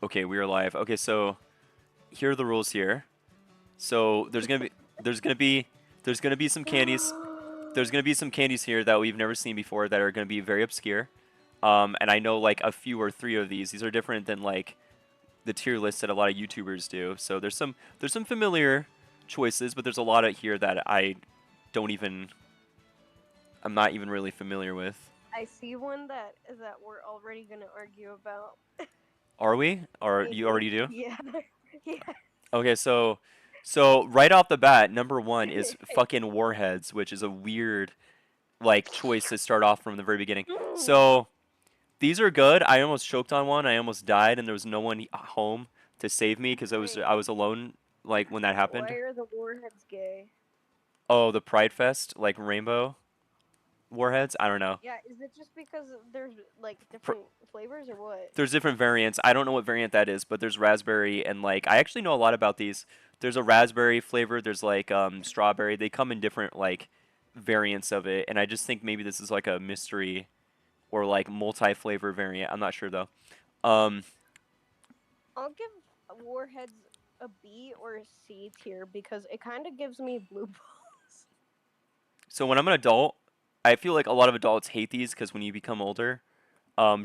Okay, we are live. Okay, so here are the rules here. So there's gonna be there's gonna be some candies. There's gonna be some candies here that we've never seen before that are gonna be very obscure. And I know like a few or three of these. These are different than like the tier list that a lot of YouTubers do. So there's some familiar choices, but there's a lot of here that don't even I'm not even really familiar with. I see one that we're already gonna argue about. Are we? Or you Maybe. already do? Yeah. Yeah. Okay, so right off the bat, number one is fucking Warheads, which is a weird like choice to start off from the very beginning. So these are good. I almost choked on one. I almost died, and there was no one home to save me because Wait, I was alone like when that why happened. are the warheads gay? Oh, the Pride Fest like rainbow Warheads. I don't know. Yeah, is it just because there's like Pr- different flavors or what? there's different variants. I don't know what variant that is, but there's raspberry and like I actually know a lot about these. There's a raspberry flavor. There's like strawberry. They come in different like variants of it, and I just think maybe this is like a mystery or like multi-flavor variant. I'm not sure though. Um, I'll give warheads a B or a C tier because it kind of gives me blue balls. so when I'm an adult, I feel like a lot of adults hate these because when you become older,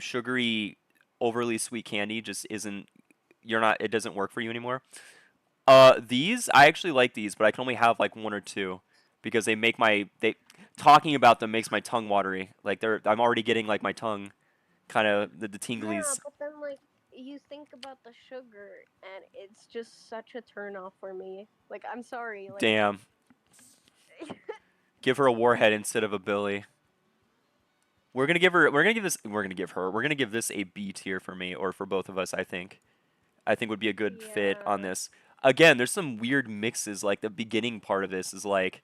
sugary, overly sweet candy just isn't. You're not. It doesn't work for you anymore. These I actually like these, but I can only have like one or two because they make my they talking about them makes my tongue watery. Like I'm already getting like my tongue kind of the Yeah, tinglies. but then like you think about the sugar and it's just such a turn off for me. Like I'm sorry, like Damn. Give her a warhead instead of a Billy. We're gonna give her. We're gonna give this. We're gonna give her. We're gonna give this a B tier for me or for both of us. I think. I think would be a good fit on yeah. this. Again, there's some weird mixes. Like the beginning part of this is like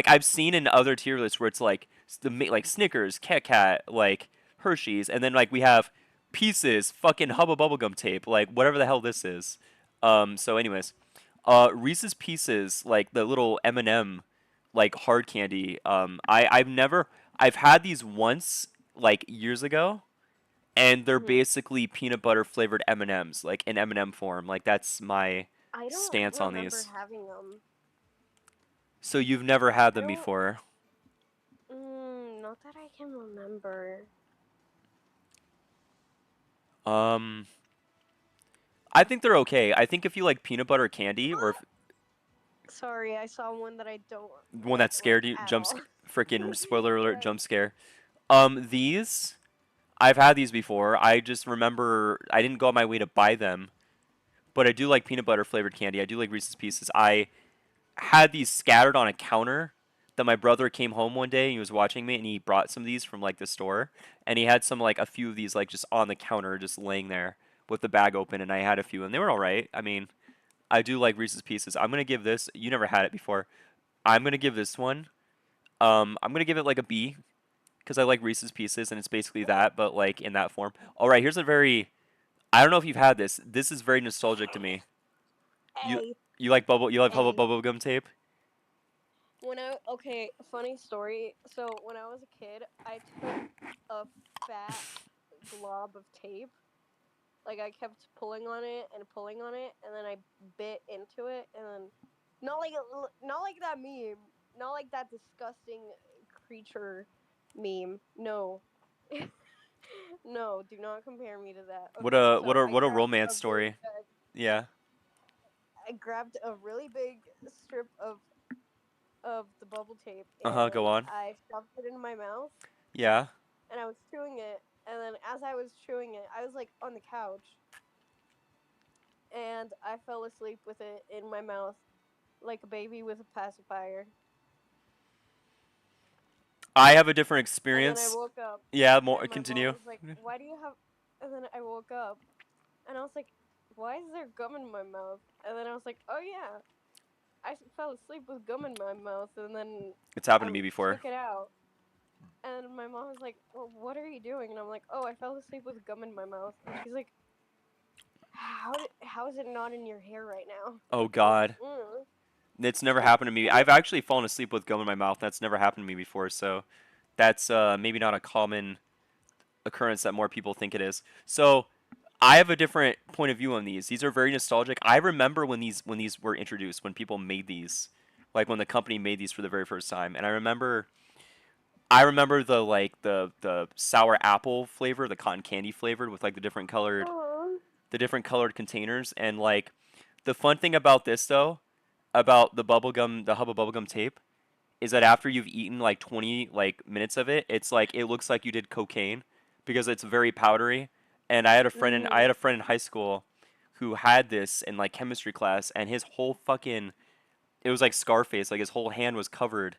I've seen in other tier lists where it's like like Snickers, Kit Kat, like Hershey's, and then like we have pieces, fucking Hubba Bubblegum tape, like whatever the hell this is. So anyways, Reese's Pieces, like the little M&M, like hard candy. I've had these once like years ago, and they're Mhm. basically peanut butter flavored M&Ms, like in M&M form. Like that's my I don't stance on remember these. having them. So you've never had I them don't. before. Not that I can remember. Um, I think they're okay. I think if you like peanut butter candy or if, Sorry, I saw one that I don't one that like scared you, at all. freaking spoiler alert, Yeah. jump scare. These I've had these before. I just remember I didn't go on my way to buy them, but I do like peanut butter flavored candy. I do like Reese's Pieces. I had these scattered on a counter that my brother came home one day and he was watching me and he brought some of these from like the store and he had some like a few of these like just on the counter just laying there with the bag open and I had a few and they were all right. I mean, I do like Reese's Pieces. I'm gonna give this. You never had it before. I'm gonna give this one. I'm gonna give it like a B because I like Reese's Pieces and it's basically that, but like in that form. All right, here's a very. I don't know if you've had this. This is very nostalgic to me. You A. you like bubble? You like A. bubble gum tape? Okay, funny story. So when I was a kid, I took a fat glob of tape. Like I kept pulling on it, and then I bit into it, and then not like that meme, not like that disgusting creature meme. No, no, do not compare me to that. What Okay, a what so a what a romance story. Yeah. I grabbed a really big strip of the bubble tape Uh huh. Go and on. I shoved it in my mouth Yeah. and I was chewing it. And then as I was chewing it, I was like on the couch and I fell asleep with it in my mouth like a baby with a pacifier. I have a different And then I experience. woke up Yeah. More. and my mom Continue. was like, "Why do you have?" And then I woke up and I was like, "Why is there gum in my mouth?" And then I was like, "Oh yeah, fell asleep with gum in my mouth." And then It's happened to I me before. took it out. And my mom was like, "Well, what are you doing?" And I'm like, "Oh, I fell asleep with gum in my mouth." And she's like, how is it not in your hair right now?" Oh I was like, God. It's never happened to me. I've actually fallen asleep with gum in my mouth. That's never happened to me before. So that's maybe not a common occurrence that more people think it is. So I have a different point of view on these. These are very nostalgic. I remember when these were introduced, when people made these, like when the company made these for the very first time. And I remember the like the sour apple flavor, the cotton candy flavored with like Oh, the different colored containers. And like the fun thing about this though, about the Hubba bubblegum tape, is that after you've eaten like 20 like minutes of it, it's like it looks like you did cocaine because it's very powdery. And I mm, had a friend in high school who had this in like chemistry class, and his whole fucking it was like Scarface, like his whole hand was covered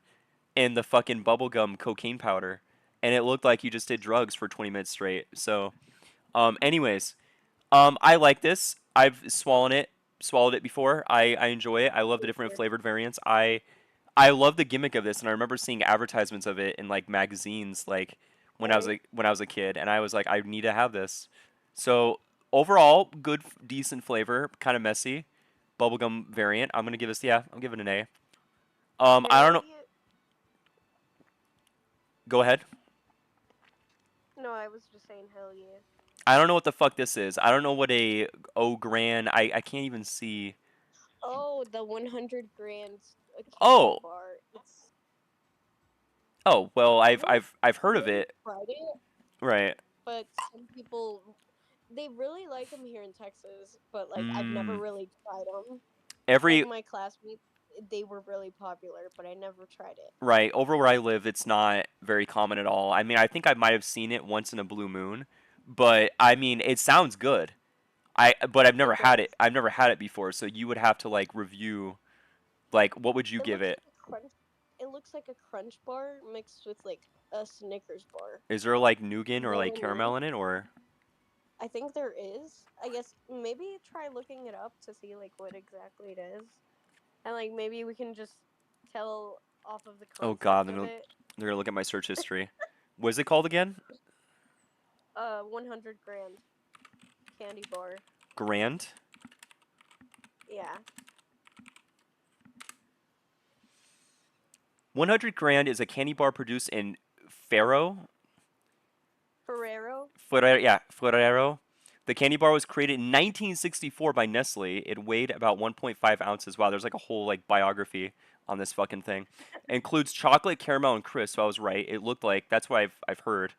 in the fucking bubblegum cocaine powder, and it looked like you just did drugs for 20 minutes straight. So, anyways, I like this. I've swallowed it before. I enjoy it. I love the different flavored variants. I love the gimmick of this, and I remember seeing advertisements of it in like magazines, like right. when I was a kid, and I was like, I need to have this. So overall, good, decent flavor, kind of messy, bubblegum variant. I'm gonna give this, yeah, I'm giving it an A. I don't Hell know. yeah. Go ahead. No, I was just saying hell yeah. I don't know what the fuck this is. I don't know what a O grand. I can't even see. Oh, the 100 grand a candy Oh, bar. It's oh. Well, really, I've I've heard of never it. tried it, Right. but some people they really like them here in Texas, but like I've never Mm. really tried them. Like Every my classmates, they were really popular, but I never tried it. Right, over where I live, it's not very common at all. I mean, I think I might have seen it once in a blue moon, but I mean, it sounds good. But I've never It had it. does. I've never had it before, so you would have to like review, like, what would you It give looks it? like a crunch. It looks like a crunch bar mixed with like a Snickers bar. Is there like nougat You or know like what I mean? caramel in it, or? I think there is. I guess maybe try looking it up to see like what exactly it is, and like maybe we can just tell off of the Oh concept God, of it. they're gonna look at my search history. What is it called again? 100 grand candy bar. Grand. Yeah, 100 grand is a candy bar produced in Faro, Ferrero. Ferrero. The candy bar was created in 1964 by Nestle. It weighed about 1.5 ounces. Wow, there's like a whole like biography on this fucking thing. It includes chocolate, caramel, and crisp. So I was right. It looked like that's what I've heard.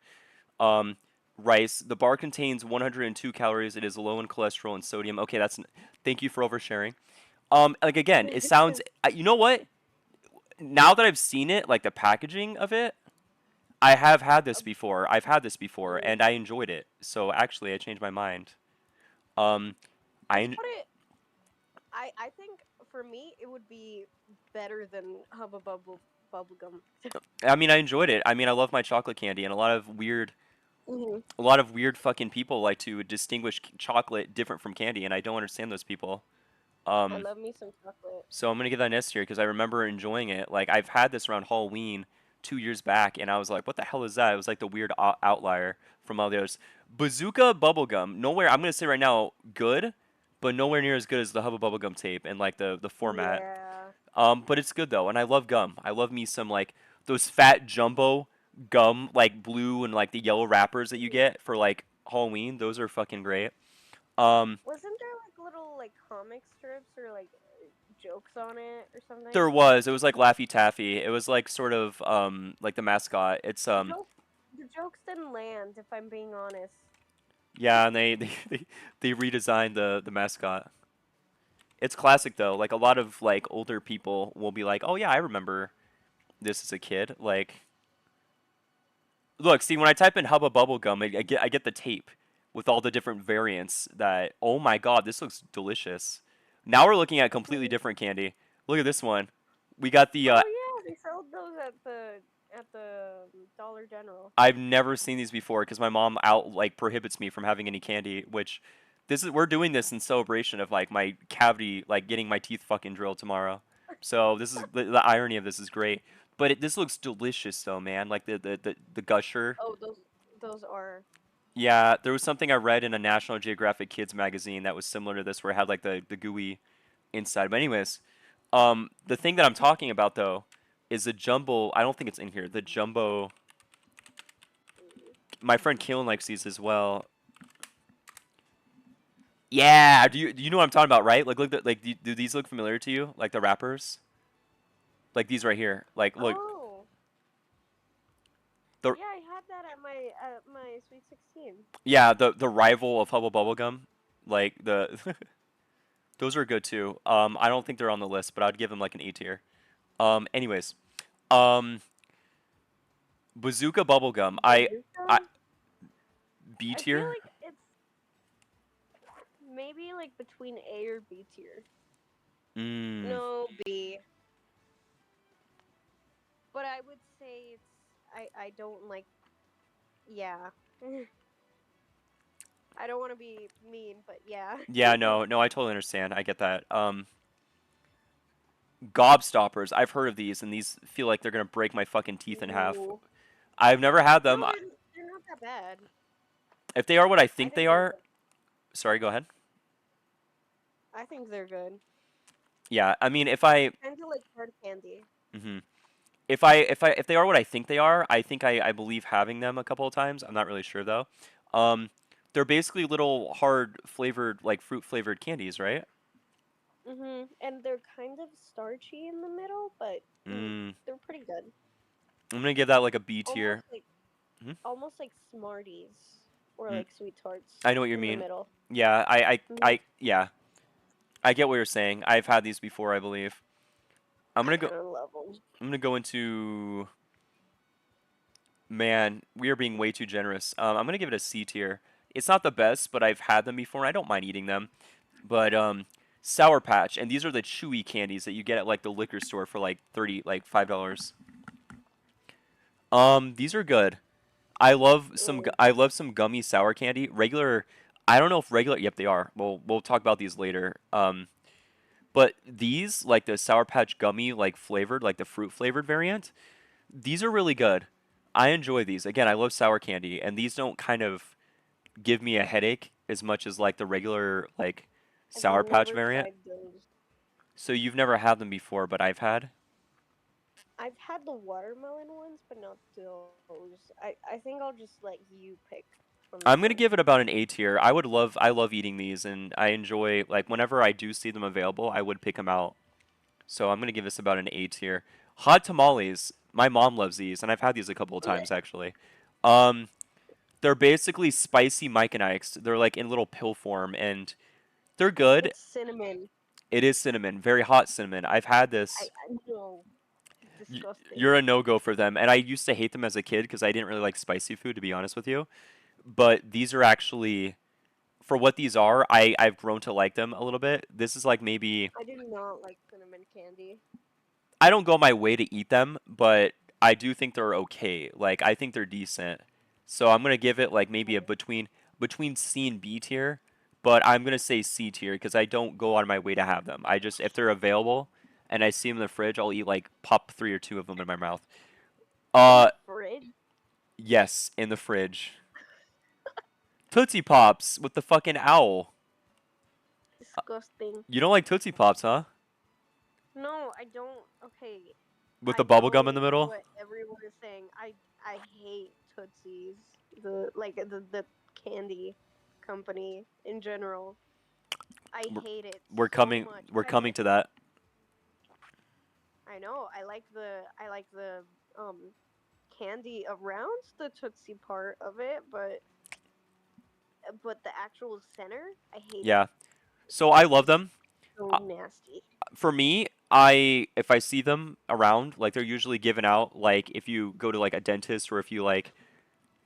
Um, rice. The bar contains 102 calories. It is low in cholesterol and sodium. Okay, that's thank you for oversharing. Like again, it sounds. You know what? Now that I've seen it, like the packaging of it, I have had this Uh, before. I've had this before, mm, and I enjoyed it. So actually, I changed my mind. Um, I let's en- put it. I think for me it would be better than Hubba Bubble Bubblegum. I mean, I enjoyed it. I mean, I love my chocolate candy, and Hmm. a lot of weird fucking people like to distinguish chocolate different from candy, and I don't understand those people. I Um, love me some chocolate. so I'm gonna give that an S tier because I remember enjoying it. Like I've had this around Halloween 2 years back, and I was like, "What the hell is that?" It was like the weird outlier from all the others. Bazooka bubblegum, nowhere. I'm gonna say right now, good, but nowhere near as good as the Hubba bubblegum tape and like the format. Yeah. But it's good though, and I love gum. I love me some like those fat jumbo gum, like blue and like the yellow wrappers that you Mhm. get for like Halloween. Those are fucking great. Um, Wasn't there like little like comic strips or like jokes on it or something? it was like Laffy Taffy. It was like sort of like the mascot. It's The joke, the jokes didn't land, if I'm being honest. yeah, and they redesigned the mascot. It's classic though. Like a lot of like older people will be like, "Oh yeah, I remember this as a kid." Like look, see, when I type in Hubba Bubblegum, I get the tape with all the different variants that, oh my god, this looks delicious. Now we're looking at completely different candy. Look at this one. We got the, Oh yeah, they sold those at the Dollar General. I've never seen these before because my mom like prohibits me from having any candy, which we're doing this in celebration of like my cavity, like getting my teeth fucking drilled tomorrow. So this is the irony of this is great. But this looks delicious though, man. Like the gusher. Oh, those are. Yeah, there was something I read in a National Geographic Kids magazine that was similar to this, where it had like the gooey inside. But anyways, the thing that I'm talking about though is the jumbo. I don't think it's in here. The jumbo. My friend Keelan likes these as well. Yeah, do you know what I'm talking about, right? Like, like, do these look familiar to you? Like the wrappers, like these right here. Like, look, Oh, the yeah, I had that at my Sweet 16. yeah, the rival of Hubble Bubblegum, like the those are good too. I don't think they're on the list, but I'd give them like an A tier. Anyways, um, Bazooka Bubblegum, Bazooka? I B I feel tier. like it's maybe like between A or B tier. Mm, No, B. But I would say it's I don't like yeah. I don't want to be mean, but yeah. yeah, no, no, I totally understand. I get that. Gobstoppers, I've heard of these, and these feel like they're gonna break my fucking teeth in half. Ooh. I've never had No, them. they're not that bad. If they are what I I think they think they're are, good. sorry, go ahead. I think they're good. Yeah, I mean, if I, Kind of like hard candy. mhm. If they are what I think they are, I think I believe having them a couple of times. I'm not really sure though. Um, they're basically little hard flavored, like fruit flavored candies, right? And they're kind of starchy in the middle, but Mm, they're pretty good. I'm gonna give that like a B Almost tier. like Mhm. almost like Smarties or Mm, like sweet tarts I know what you in the mean. middle. Yeah, Hmm yeah, I get what you're saying. I've had these before, I believe. I'm I gonna go. kind of love them. I'm gonna go into. Man, we are being way too generous. I'm gonna give it a C tier. It's not the best, but I've had them before. And I don't mind eating them. But Sour Patch, and these are the chewy candies that you get at like the liquor store for like 30, like $5. These are good. Mm. I love some gummy sour candy. Regular, I don't know if regular. Yep, they are. We'll talk about these later. But these like the Sour Patch gummy like flavored, like the fruit flavored variant. These are really good. I enjoy these. Again, I love sour candy, and these don't kind of give me a headache as much as like the regular like I've Sour Patch never variant. tried those. So you've never had them before, but I've had. I've had the watermelon ones, but not those. I think I'll just let you pick on this I'm one. gonna give it about an A tier. I love eating these, and I enjoy like whenever I do see them available, I would pick them out. So I'm gonna give this about an A tier. Hot tamales. My mom loves these, and I've had these a couple of times Blech. actually. Um, they're basically spicy Mike and Ike's. They're like in little pill form, and they're good. It's cinnamon. It is cinnamon, very hot cinnamon. I've had this. I know. You're Disgusting. a no go for them, and I used to hate them as a kid because I didn't really like spicy food, to be honest with you. But these are actually for what these are, I've grown to like them a little bit. This is like maybe I do not like cinnamon candy. I don't go my way to eat them, but I do think they're okay. Like I think they're decent. So I'm gonna give it like maybe a Okay. between C and B tier, but I'm gonna say C tier because I don't go out of my way to have them. I just if they're available and I see them in the fridge, I'll eat like pop three or two of them in my mouth. In Uh, the fridge? yes, in the fridge. Tootsie Pops with the fucking owl. Disgusting. You don't like Tootsie Pops, huh? No, I don't. Okay, With the I bubble gum in the know middle? what everyone is saying. I hate Tootsies. The candy company in general. I We're, hate it we're so coming much. we're coming to that. I know. I like the candy around the Tootsie part of it, but the actual center, I hate it. Yeah. So I love them. So Uh, nasty. For me, I if I see them around, like they're usually given out like if you go to like a dentist or if you like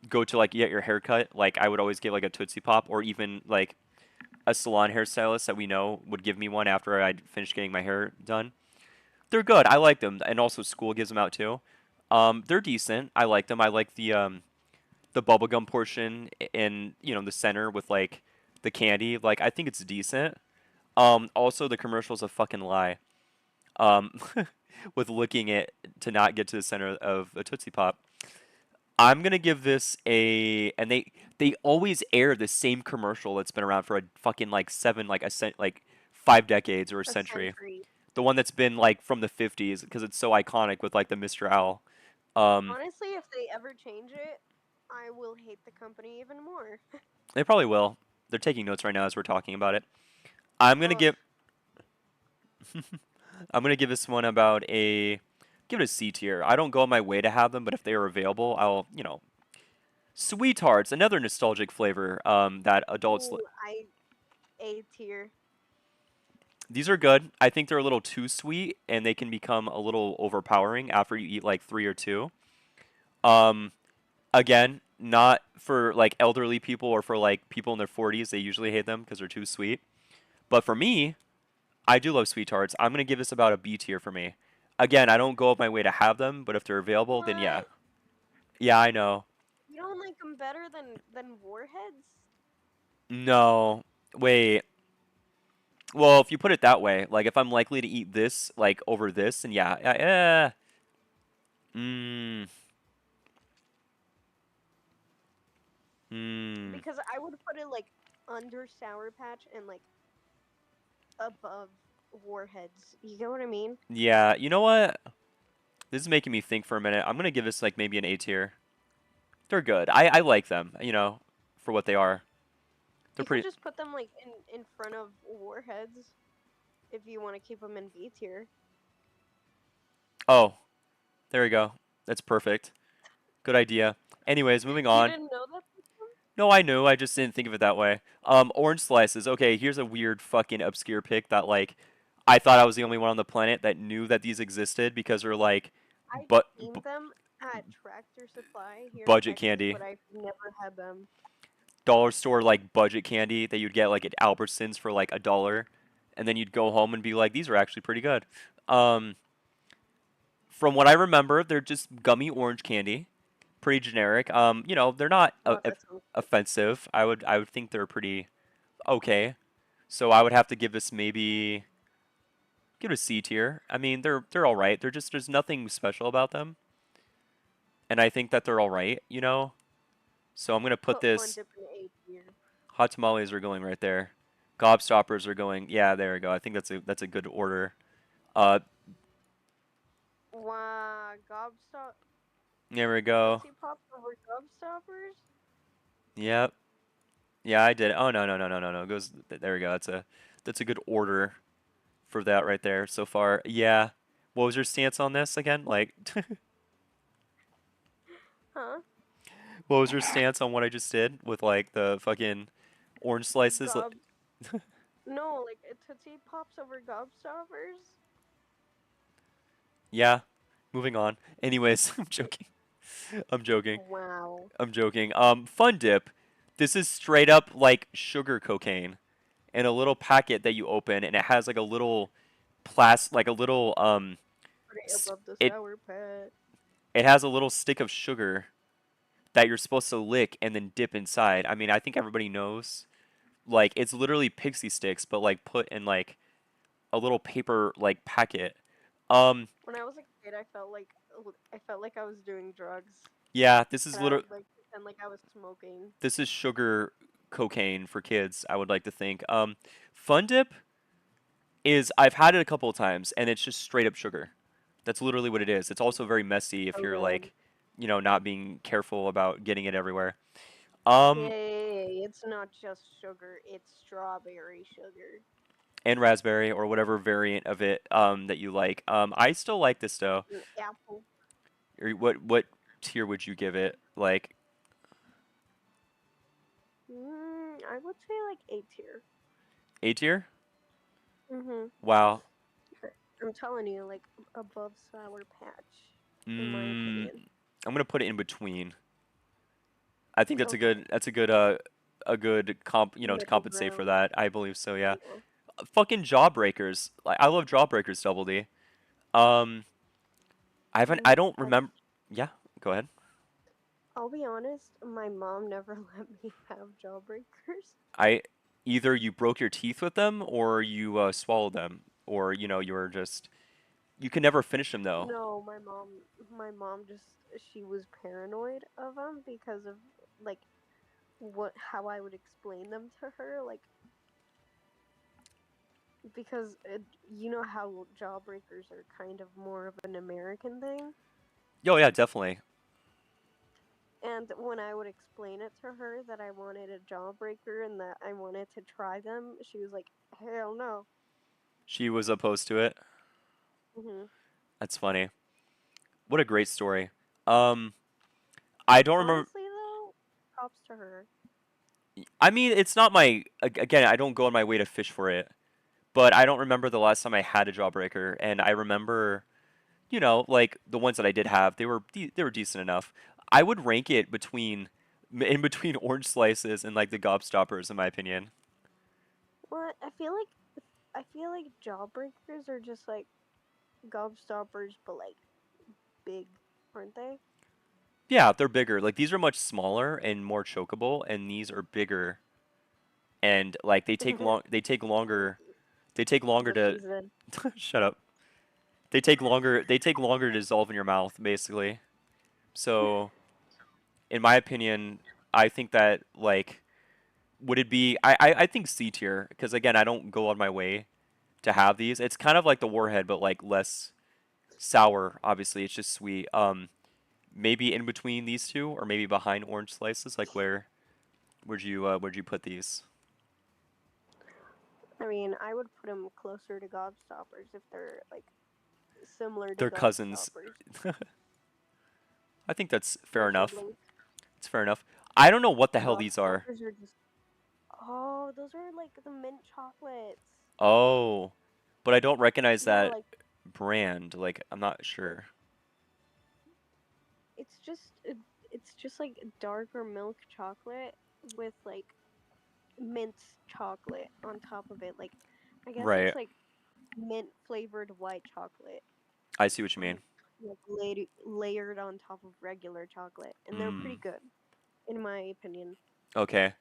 go to like get your hair cut, like I would always give like a Tootsie Pop or even like a salon hairstylist that we know would give me one after I'd finished getting my hair done. They're good. I like them, and also school gives them out too. They're decent. I like them. I like the bubblegum portion in the center with like the candy. Like I think it's decent. Also the commercial's a fucking lie. Um, with licking it to not get to the center of a Tootsie Pop. I'm gonna give this and they always air the same commercial that's been around for a fucking like seven like a cent like 5 decades or a A century. century. The one that's been like from the 50s because it's so iconic with like the Mr. Owl. Um, Honestly, if they ever change it, I will hate the company even more. they probably will. They're taking notes right now as we're talking about it. I'm gonna Ugh. give I'm gonna give this one about a give it a C tier. I don't go on my way to have them, but if they are available, I'll Sweethearts, another nostalgic flavor that adults. Ooh, I A tier. These are good. I think they're a little too sweet, and they can become a little overpowering after you eat like three or two. Um, Again, not for like elderly people or for like people in their 40s. They usually hate them because they're too sweet. But for me, I do love sweet tarts. I'm gonna give this about a B tier for me. Again, I don't go up my way to have them, but if they're available, then yeah. What? Yeah, I know. You don't like them better than Warheads? No, wait. Well, if you put it that way, like if I'm likely to eat this like over this, then yeah, mm, mm, Because I would put it like under Sour Patch and like above Warheads. You get what I mean? yeah. You know what? This is making me think for a minute. I'm gonna give this like maybe an A tier. They're good. I like them. For what they are. They're You could pretty. just put them like in front of Warheads if you want to keep them in B tier. Oh, there we go. That's perfect. Good idea. Anyways, moving You on. didn't know that? No, I knew. I just didn't think of it that way. Orange slices. Okay, here's a weird fucking obscure pick that like I thought I was the only one on the planet that knew that these existed because they're like I've but seen them at Tractor Supply here in budget Texas, candy. but I've never had them. Dollar store like budget candy that you'd get like at Albertsons for like $1, and then you'd go home and be like, these are actually pretty good. Um, from what I remember, they're just gummy orange candy, pretty generic. They're not Oh, that sounds good. offensive. I would think they're pretty okay. So I would have to give this maybe give it a C tier. I mean, they're all right. They're just there's nothing special about them, and I think that they're all right. So I'm gonna put Put Fun this. Dip in A tier. Hot tamales are going right there. Gobstoppers are going. Yeah, there we go. I think that's a good order. Uh, Wow, Gobstop there we go. Tootsie Pops over Gobstoppers? Yep. Yeah, I did. Oh no no no no no no. Goes there we go. That's a good order for that right there so far. Yeah. What was your stance on this again? Like, Huh? what was your stance on what I just did with like the fucking orange slices? Gob No, like Tootsie Pops over Gobstoppers? Yeah. Moving on. Anyways, I'm joking. I'm joking. Wow. I'm joking. Fun dip. This is straight up like sugar cocaine in a little packet that you open, and it has like a little like a little Put it above the it Sour Patch. it has a little stick of sugar that you're supposed to lick and then dip inside. I mean, I think everybody knows. Like it's literally pixie sticks, but like put in like a little paper like packet. Um, When I was a kid, I felt like I was doing drugs, yeah, this is and I literally would like pretend like I was smoking. this is sugar cocaine for kids. I would like to think. Fun dip is I've had it a couple of times, and it's just straight up sugar. That's literally what it is. It's also very messy if So you're good. like, not being careful about getting it everywhere. Yeah, Um, it's not just sugar; it's strawberry sugar. and raspberry or whatever variant of it that you like. I still like this though. And apple. Or what tier would you give it? Like I would say like A tier. A tier? Mhm. Wow. I'm telling you, like above Sour Patch, in my Mm, opinion. I'm gonna put it in between. I think that's a Okay. good a good to Middle compensate for ground. that. I believe so, yeah. Yeah. Fucking Jawbreakers. Like I love Jawbreakers Double D. Um I don't I'll remember. Yeah, go ahead. I'll be honest. My mom never let me have Jawbreakers. I Either you broke your teeth with them or you swallowed them or you were just you can never finish them though. No, my mom just she was paranoid of them because of like what how I would explain them to her, like because you know how Jawbreakers are kind of more of an American thing. Oh yeah, definitely. And when I would explain it to her that I wanted a jawbreaker and that I wanted to try them, she was like, "Hell no." She was opposed to it. Hmm. That's funny. What a great story. Um, I don't remember. Honestly, though, props to her. I mean, it's not my. Again, I don't go on my way to fish for it, but I don't remember the last time I had a jawbreaker, and I remember, like the ones that I did have, they were decent enough. I would rank it in between orange slices and like the gobstoppers, in my opinion. What I feel like jawbreakers are just like gobstoppers, but like big, aren't they? Yeah, they're bigger. Like these are much smaller and more chokeable, and these are bigger and like they take longer What she to said. shut up. They take longer to dissolve in your mouth, basically. So, in my opinion, I think that like would it be I think C tier because again, I don't go on my way to have these. It's kind of like the warhead but like less sour, obviously. It's just sweet. Maybe in between these two or maybe behind orange slices, like where'd you put these? I mean, I would put them closer to gobstoppers if they're like similar to They're cousins. gobstoppers, I think that's fair like enough. siblings. It's fair enough. I don't know what the hell these are. Gobstoppers are just, oh, those are like the mint chocolates. Oh, but I don't recognize Yeah, that like brand. Like, I'm not sure. it's just it's just like darker milk chocolate with like mint chocolate on top of it. Like I guess Right. it's like mint flavored white chocolate I see what you mean. on like layered on top of regular chocolate, and they're pretty Mm. good in my opinion. Okay.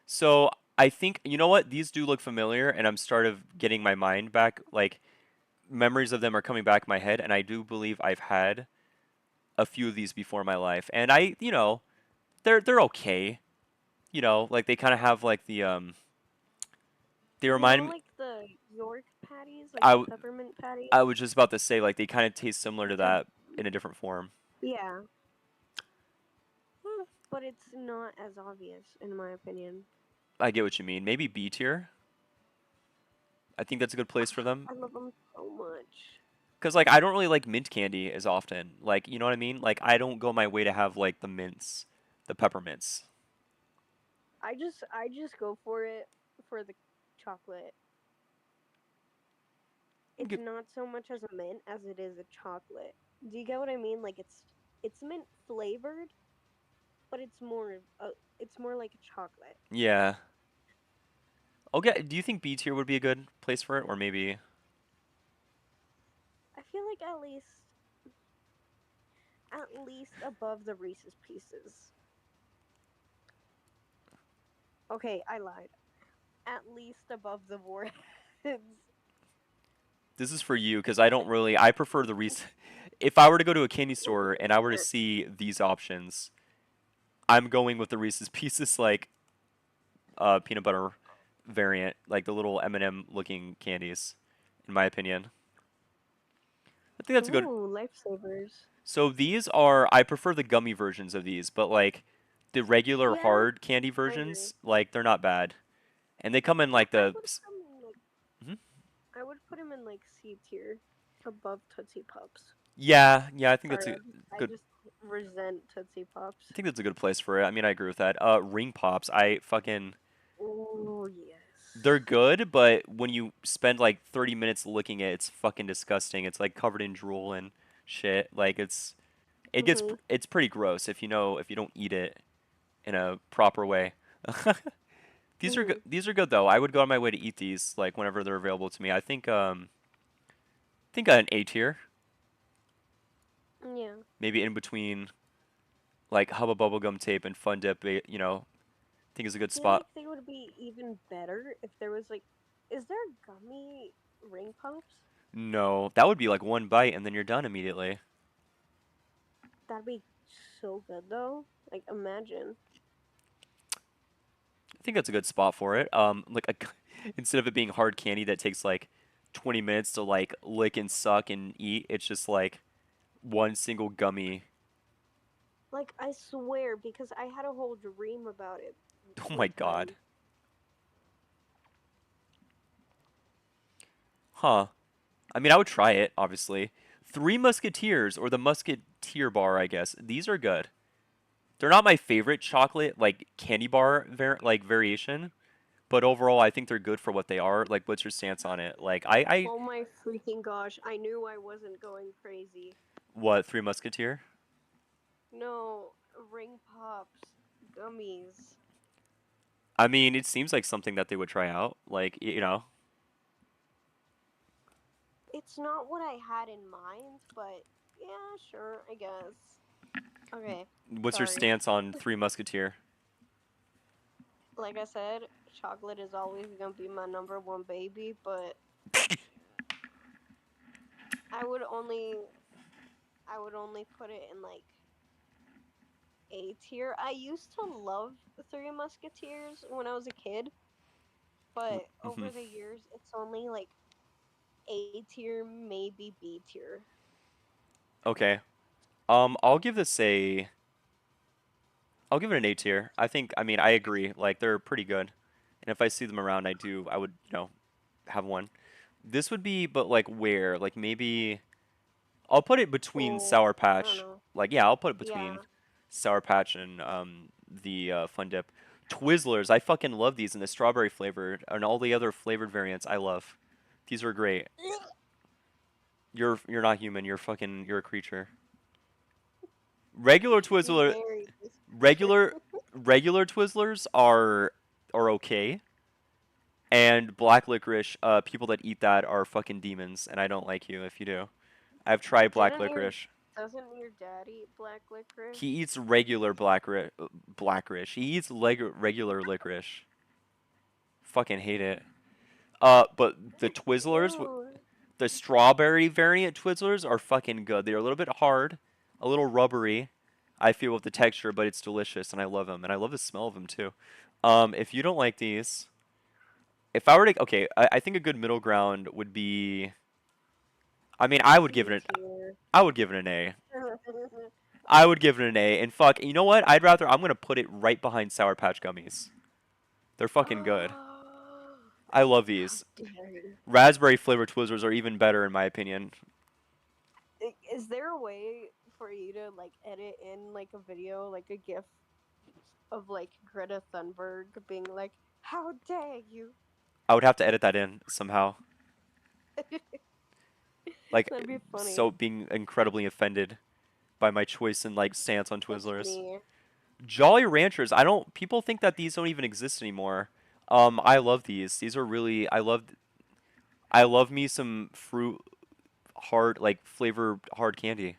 So I think you know what? These do look familiar, and I'm sort of getting my mind back. Like memories of them are coming back in my head, and I do believe I've had a few of these before in my life, and they're okay. Like they kind of have like they You know, remind me. like the York patties, like I the w- peppermint I patties. was just about to say like they kind of taste similar to They're that in a different form. yeah, but it's not as obvious in my opinion. I get what you mean. Maybe B tier. I think that's a good place for them. I love them so much. Cause like I don't really like mint candy as often. Like you know what I mean? Like I don't go my way to have like the mints, the peppermints. I just go for it for the chocolate. It's Get- not so much as a mint as it is a chocolate. Do you get what I mean? Like it's mint flavored, but it's more like a chocolate. Yeah. Okay. Do you think B tier would be a good place for it, or maybe? I feel like at least above the Reese's Pieces. Okay, I lied. At least above the Warheads. This is for you because I don't really. I prefer the Reese. If I were to go to a candy store and I were to see these options, I'm going with the Reese's Pieces like peanut butter variant, like the little M&M looking candies, in my opinion. I think that's a good. Ooh, lifesavers. So these are I prefer the gummy versions of these, but like the regular Yeah, hard candy I agree. versions, like they're not bad. And they come in I, like I the would put 'em in like Mhm. I would put him in like C tier, above Tootsie Pops. Yeah, yeah, I think that's Sorry, a I good just resent Tootsie I Pops. think that's a good place for it. I mean, I agree with that. Ring pops, I fucking Oh they're yes. good, but when you spend like 30 minutes licking it, it's fucking disgusting. It's like covered in drool and shit. Like Mhm. it's pretty gross if you don't eat it in a proper way. These are good. Mhm. These are good though. I would go on my way to eat these like whenever they're available to me. I think an A tier, Yeah. maybe in between like Hubba Bubblegum Tape and Fun Dip. I think is a I good feel like spot. they would be even better if there was like, is there gummy ring pops? No, that would be like one bite and then you're done immediately. That'd be so good though. Like imagine. I think that's a good spot for it. Instead of it being hard candy that takes like 20 minutes to like lick and suck and eat, it's just like one single gummy Like I swear, because I had a whole dream about it Oh my one god. time. Huh. I mean, I would try it, obviously. Three Musketeers, or the Musketeer bar, I guess. These are good. They're not my favorite chocolate, like, candy bar, variation. But overall, I think they're good for what they are. Like, what's your stance on it? Like, Oh my freaking gosh! I knew I wasn't going crazy. what, Three Musketeer? No, ring pops, gummies. I mean, it seems like something that they would try out. Like, It's not what I had in mind, but yeah, sure, I guess. Okay, what's your sorry. stance on Three Musketeer? Like I said, chocolate is always gonna be my number one baby, but I would only I would only put it in like A tier. I used to love the Three Musketeers when I was a kid, but Hmm. over the years it's only like A tier, maybe B tier. Okay. I'll give this a. I'll give it an A tier. I mean, I agree. Like, they're pretty good. And if I see them around, I would, have one. This would be, but like where? Like maybe I'll put it between Oh, Sour I don't Patch. know. Like, yeah, I'll put it between Yeah. Sour Patch and the Fun Dip. Twizzlers, I fucking love these in the strawberry flavored and all the other flavored variants. I love. These are great. You're not human. You're a creature. Regular Twizzler, Berries. regular regular Twizzlers are okay, and black licorice. People that eat that are fucking demons, and I don't like you if you do. I've tried black Didn't your licorice. doesn't your dad eat black He licorice? eats regular blackrish. He eats regular licorice. Fucking hate it. But the Twizzlers, Ew. the strawberry variant Twizzlers are fucking good. They're a little bit hard, a little rubbery. I feel with the texture, but it's delicious, and I love them, and I love the smell of them too. If you don't like these, if I were to, okay, I think a good middle ground would be. I mean, C tier. I would give it an A. I would give it an A. And fuck, you know what? I'm gonna put it right behind Sour Patch Gummies. They're fucking good. Oh, I love how these. dare you! Raspberry flavored Twizzlers are even better in my opinion. Is there a way for you to like edit in like a video, like a GIF of like Greta Thunberg being like, "How dare you?" I would have to edit that in somehow. Like, That'd be funny. so being incredibly offended by my choice and like stance on That's Twizzlers. me. Jolly Ranchers, I don't people think that these don't even exist anymore. I love these. These are really I love me some fruit hard like flavor hard candy.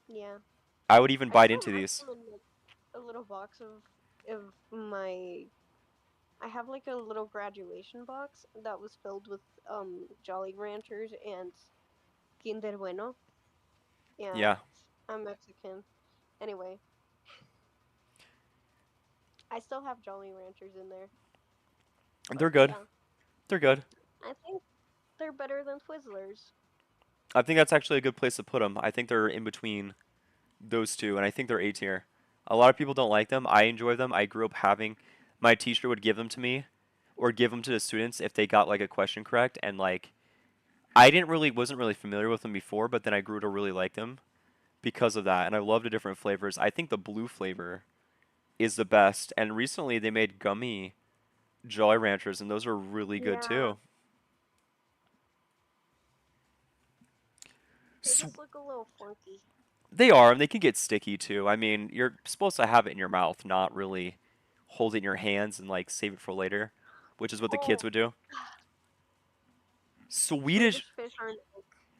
Yeah, I would even I bite still into have these. them in like a little box of my. I have like a little graduation box that was filled with Jolly Ranchers and Kinder Bueno. Yeah, Yeah, I'm Mexican. Anyway, I still have Jolly Ranchers in there, they're but good. yeah, They're good. I think they're better than Twizzlers. I think that's actually a good place to put them. I think they're in between those two, and I think they're A tier. A lot of people don't like them. I enjoy them. I grew up having my teacher would give them to me, or give them to the students if they got like a question correct, and like I didn't really wasn't really familiar with them before, but then I grew to really like them because of that, and I love the different flavors. I think the blue flavor is the best, and recently they made gummy Jolly Ranchers, and those are really good Yeah, too. they Sw just look a little funky. They are, and they can get sticky too. I mean, you're supposed to have it in your mouth, not really hold it in your hands and like save it for later, which is what the kids Oh, would do. Swedish Swedish fish aren't.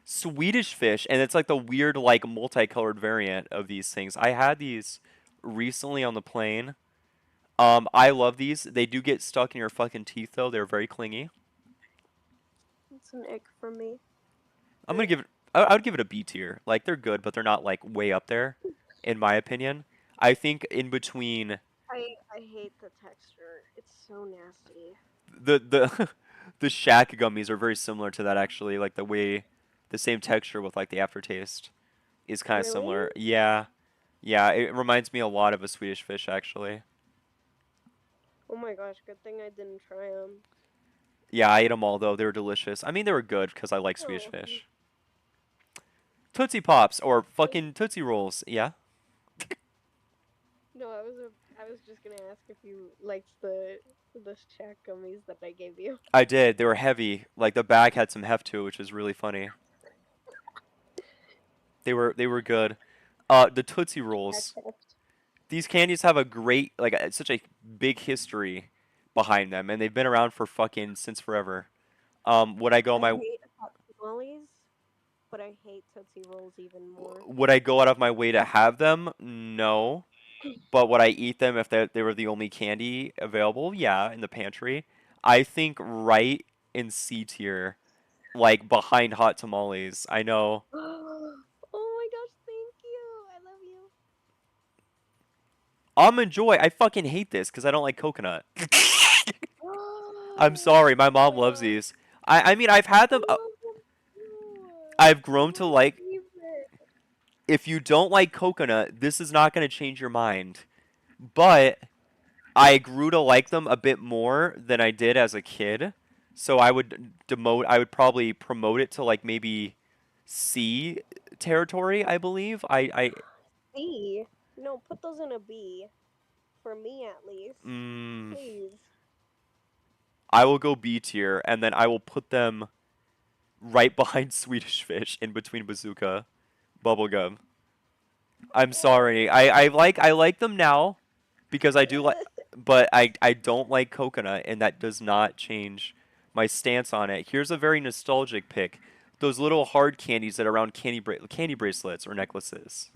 Swedish fish, and it's like the weird like multicolored variant of these things. I had these recently on the plane. I love these. They do get stuck in your fucking teeth though. They're very clingy. It's an ick for me. I'm gonna give it. I would give it a B tier. Like they're good, but they're not like way up there, in my opinion. I think in between I hate the texture. It's so nasty. the the Shack gummies are very similar to that actually. Like the way, the same texture with like the aftertaste is kind of Really? similar. Yeah, yeah, it reminds me a lot of a Swedish fish actually. Oh my gosh, good thing I didn't try them. Yeah, I ate them all though. They were delicious. I mean, they were good because I like Swedish Oh, fish. Tootsie Pops or no, fucking Tootsie Rolls. Yeah, no, I was just gonna ask if you liked the shack gummies that I gave you. I did. They were heavy. Like the bag had some heft to it, which was really funny. They were good. The Tootsie Shack Rolls. heft. These candies have a great like such a big history behind them, and they've been around for fucking since forever. Would I go I my hate hot tamales, but I hate Tootsie Rolls even more. would I go out of my way to have them? No. But would I eat them if they were the only candy available? Yeah, in the pantry. I think right in C tier, like behind hot tamales. I know. Oh my gosh, thank you. I love you. Almond Joy. I fucking hate this because I don't like coconut. I'm sorry, my Oh mom my loves gosh. these. I mean, I've had I them. love them too. I've They're grown to my like. favorite. If you don't like coconut, this is not going to change your mind. But I grew to like them a bit more than I did as a kid. So I would demote. I would probably promote it to like maybe C territory. I believe. B. No, put those in a B. For me at least. Mm, Please. I will go B tier, and then I will put them right behind Swedish Fish, in between Bazooka, Bubblegum. I'm sorry. I like them now because I do like, but I don't like coconut, and that does not change my stance on it. Here's a very nostalgic pick. Those little hard candies that are around candy bracelets or necklaces.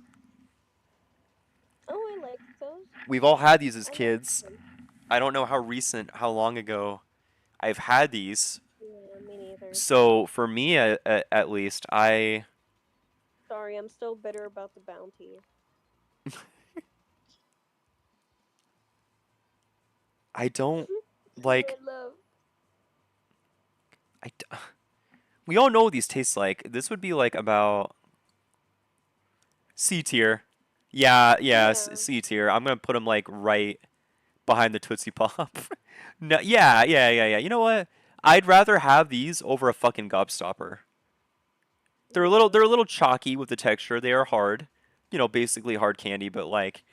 Oh, I like those. We've all had these as I like kids. them. I don't know how long ago I've had these. Yeah, me neither. So for me, at least, Sorry, I'm still bitter about the bounty. I don't Who I like. love. I, d- we all know what these taste like. This would be like about C tier. Yeah, yeah, Yeah. C tier. I'm gonna put them like right behind the Tootsie Pop. No, yeah, yeah, yeah, yeah. You know what? I'd rather have these over a fucking gobstopper. They're Yeah. a little chalky with the texture. They are hard, basically hard candy. But like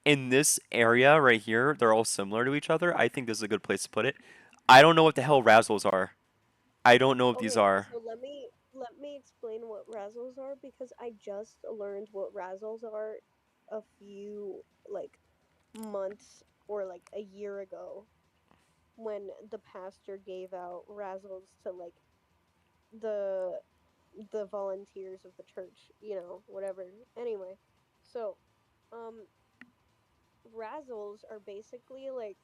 in this area right here, they're all similar to each other. I think this is a good place to put it. I don't know what the hell Razzles are. I don't know what these Okay, are. so let me explain what razzles are because I just learned what razzles are a few like months or like a year ago when the pastor gave out razzles to like the the volunteers of the church, whatever. Anyway, so um razzles are basically like,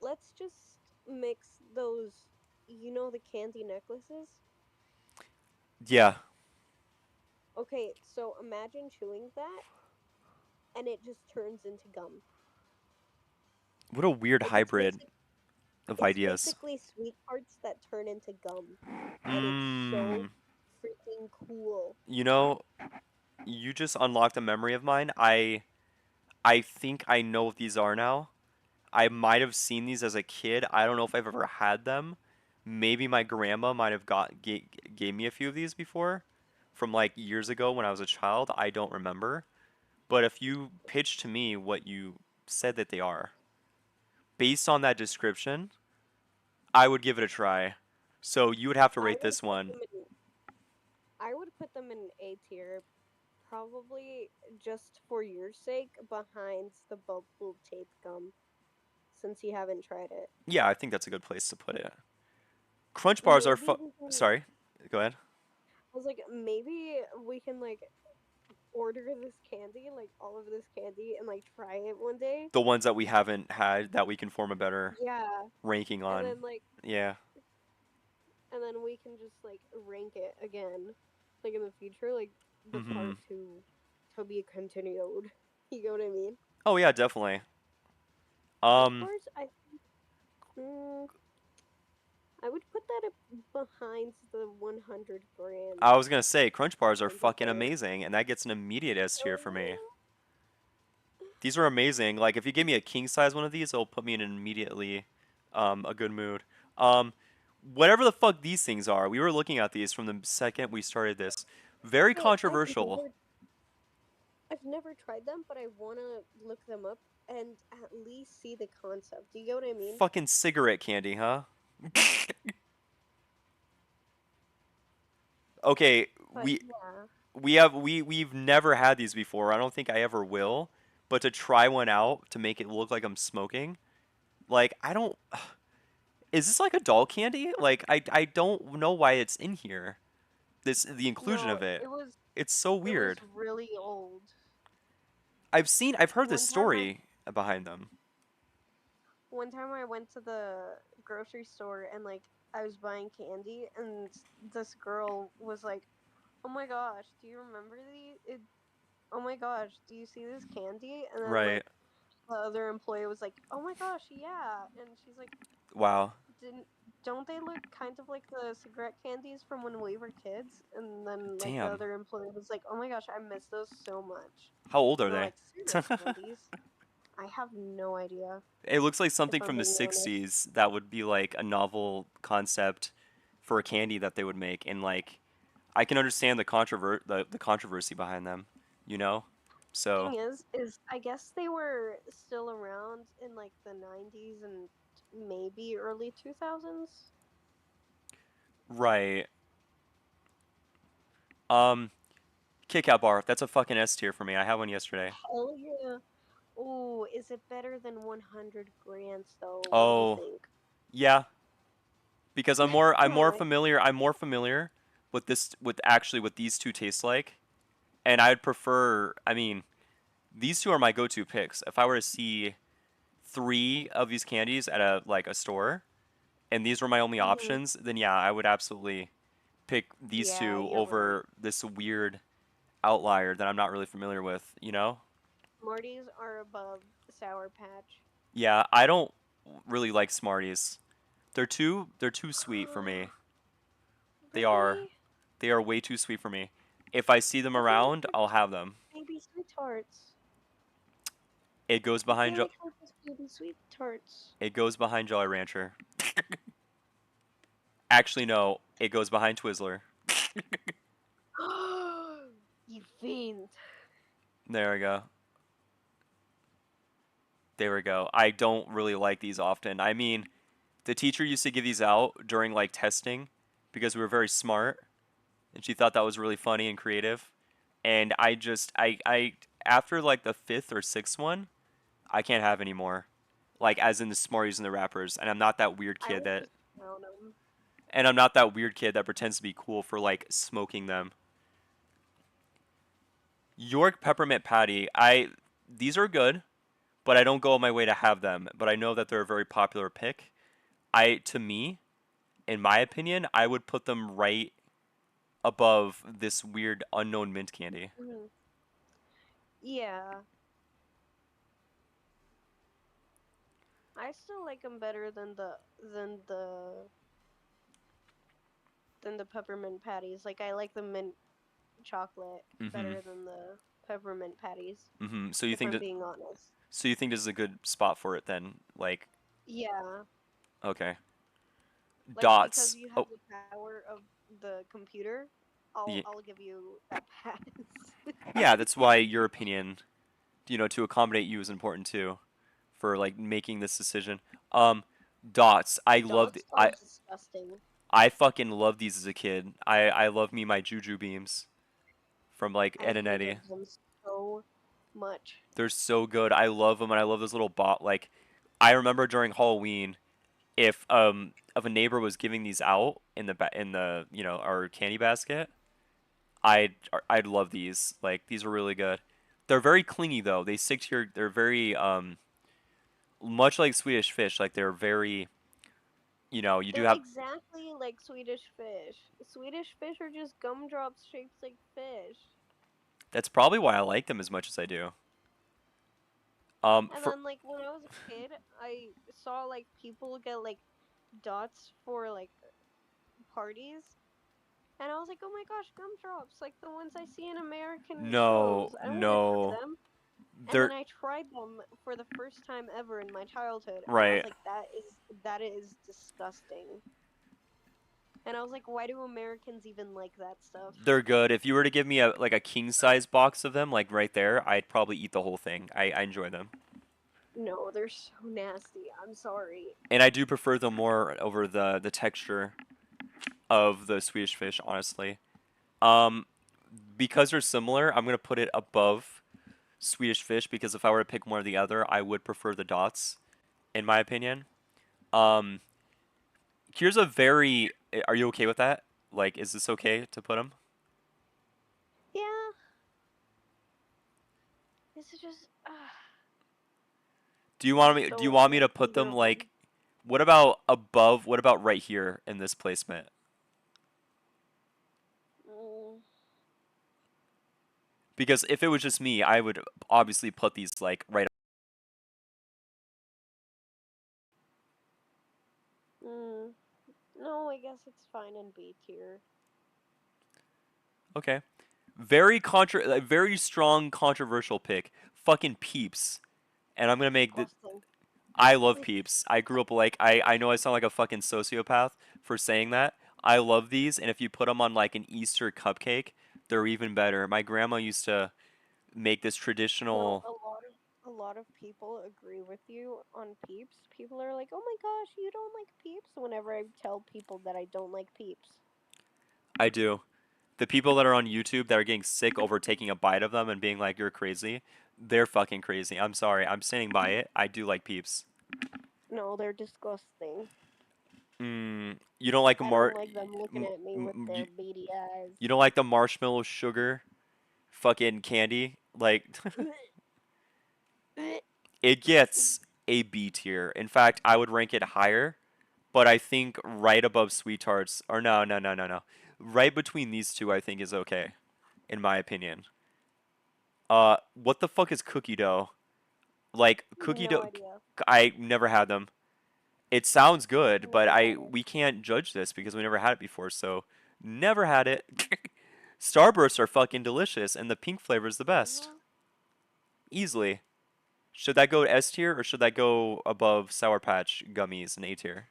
let's just mix those, the candy necklaces. Yeah. Okay, so imagine chewing that and it just turns into gum. What a weird Like hybrid of it's ideas. basically sweet tarts that turn into gum, and it's so Mmm. freaking cool. You know, you just unlocked a memory of mine. I think I know what these are now. I might have seen these as a kid. I don't know if I've ever had them. Maybe my grandma might have gave me a few of these before from like years ago when I was a child. I don't remember. But if you pitch to me what you said that they are, based on that description, I would give it a try. So you would have to I rate would this put one. them in I would put them in A tier, probably just for your sake, behind the bubble tape gum, since you haven't tried it. Yeah, I think that's a good place to put it. Crunch bars are Maybe fun. we can. Sorry, go ahead. I was like, maybe we can like order this candy, like all of this candy, and like try it one day. The ones that we haven't had that we can form a better Yeah, ranking and on. then like Yeah. and then we can just like rank it again, like in the future, like the Mm-hmm. part two to be continued. You know what I mean? Oh yeah, definitely. Crunch Um, bars, mm, I would put that behind the 100 grand I was gonna say Crunch bars are candy fucking bar. amazing, and that gets an immediate S tier for me. Oh These are amazing. Like if you give me a king size one of these, it'll put me in an immediately a good mood. Um, whatever the fuck these things are, we were looking at these from the second we started this. Very yeah. controversial. I've never tried them, but I wanna look them up and at least see the concept. Do you get what I mean? Fucking cigarette candy, huh? Okay, But yeah, we've never had these before. I don't think I ever will. But to try one out to make it look like I'm smoking, like I don't. Is this like adult candy? Like I don't know why it's in here. The inclusion no, of it. it was It's so it was weird. really old. I've heard this One time I story behind them. one time I went to the grocery store and like I was buying candy and this girl was like, "Oh my gosh, do you remember oh my gosh, do you see this candy?" And then Right. like the other employee was like, "Oh my gosh, yeah." And she's like, Wow. "Didn't don't they look kind of like the cigarette candies from when we were kids?" And then like the Damn. other employee was like, "Oh my gosh, I miss those so much." How old And are they're they? like, "Cigarette candies?" I have no idea It looks like if something I'm from the being honest. 60s that would be like a novel concept for a candy that they would make, and like I can understand the controversy behind them, you know? So, Thing is I guess they were still around in like the 90s and maybe early 2000s. right. Um Kit Kat bar. That's a fucking S tier for me. I had one yesterday. Hell yeah. Oh, is it better than 100 grants though? What do you Oh, think? yeah, because Why? I'm more familiar with this with actually what these two taste like, and I'd prefer, I mean, these two are my go-to picks. If I were to see three of these candies at a store, and these were my only Hmm. options, then yeah, I would absolutely pick these Yeah, two you're right. over this weird outlier that I'm not really familiar with, you know? Smarties are above Sour Patch. Yeah, I don't really like Smarties. They're too sweet for me. They are. Really? They are way too sweet for me. If I see them I feel like around, they're I'll just have them. baby sweet tarts. It goes I behind feel like they're just baby sweet tarts. it goes behind Jolly Rancher. Actually, no, it goes behind Twizzler. You fiend. There we go. There we go. I don't really like these often. I mean, the teacher used to give these out during like testing because we were very smart and she thought that was really funny and creative. And I after like the fifth or sixth one, I can't have any more. Like as in the Smarties and the wrappers. And I would just drown them. I'm not that weird kid that pretends to be cool for like smoking them. York peppermint patty. I these are good, but I don't go on my way to have them. But I know that they're a very popular pick. I to me, in my opinion, I would put them right above this weird unknown mint candy. Mhm. Yeah, I still like them better than the than the peppermint patties. Like I like the mint chocolate Mhm. better than the peppermint patties, Mhm. if I'm being honest. So you think this is a good spot for it then? Like, Yeah, okay. like because Dots. you have Oh, the power of the computer, I'll yeah. I'll give you that pass. Yeah, that's why your opinion, to accommodate you is important too for like making this decision. Um, dots. Dots are disgusting. I fucking loved these as a kid. I love me my Juju beams from like I Ed and Eddie. hated them so much. They're so good. I love them, and I love those little bot. Like, I remember during Halloween, if a neighbor was giving these out in the our candy basket, I'd love these. Like, these are really good. They're very clingy though. They stick to your. They're very much like Swedish fish. Like they're very. You do They're have. exactly like Swedish fish. Swedish fish are just gumdrops shaped like fish. That's probably why I like them as much as I do. And For then like when I was a kid, I saw like people get like dots for like parties, and I was like, oh my gosh, gumdrops, like the ones I see in American No, shows. I want to try no. them. And then They're I tried them for the first time ever in my childhood, and I was right. like, that is disgusting. And I was like, why do Americans even like that stuff? They're good. If you were to give me a like a king size box of them, like right there, I'd probably eat the whole thing. I enjoy them. No, they're so nasty. I'm sorry. And I do prefer them more over the texture of the Swedish fish, honestly. Um, because they're similar, I'm gonna put it above Swedish fish because if I were to pick one or the other, I would prefer the dots, in my opinion. Um, here's a very. Are you okay with that? Like, is this okay to put them? Yeah, this is just Do you they're want me? Do you so want me to put them unflavorable. like? What about above? What about right here in this placement? Mm, Because if it was just me, I would obviously put these like right. mm, no, I guess it's fine in B tier. Okay. Very strong controversial pick. Fucking Peeps. And I'm gonna make the. Disgusting. I love Like, Peeps. I grew up like I know I sound like a fucking sociopath for saying that. I love these, and if you put them on like an Easter cupcake, they're even better. My grandma used to make this no, traditional. a lot of people agree with you on Peeps. People are like, "Oh my gosh, you don't like Peeps?" Whenever I tell people that I don't like Peeps. I do. The people that are on YouTube that are getting sick over taking a bite of them and being like, "You're crazy," they're fucking crazy. I'm sorry. I'm standing by it. I do like Peeps. No, they're disgusting. You don't like I don't like them looking at me with their beady eyes. you don't like the marshmallow sugar fucking candy? Like it gets a B tier. In fact, I would rank it higher, but I think right above Sweet Tarts or no. Right between these two I think is okay in my opinion. What the fuck is cookie dough? Like cookie No dough idea. I never had them. It sounds good, but Never I had it. we can't judge this because we never had it before, so never had it. Starbursts are fucking delicious, and the pink flavor is the best. Mhm. Easily. Should that go S tier or should that go above Sour Patch gummies in A tier?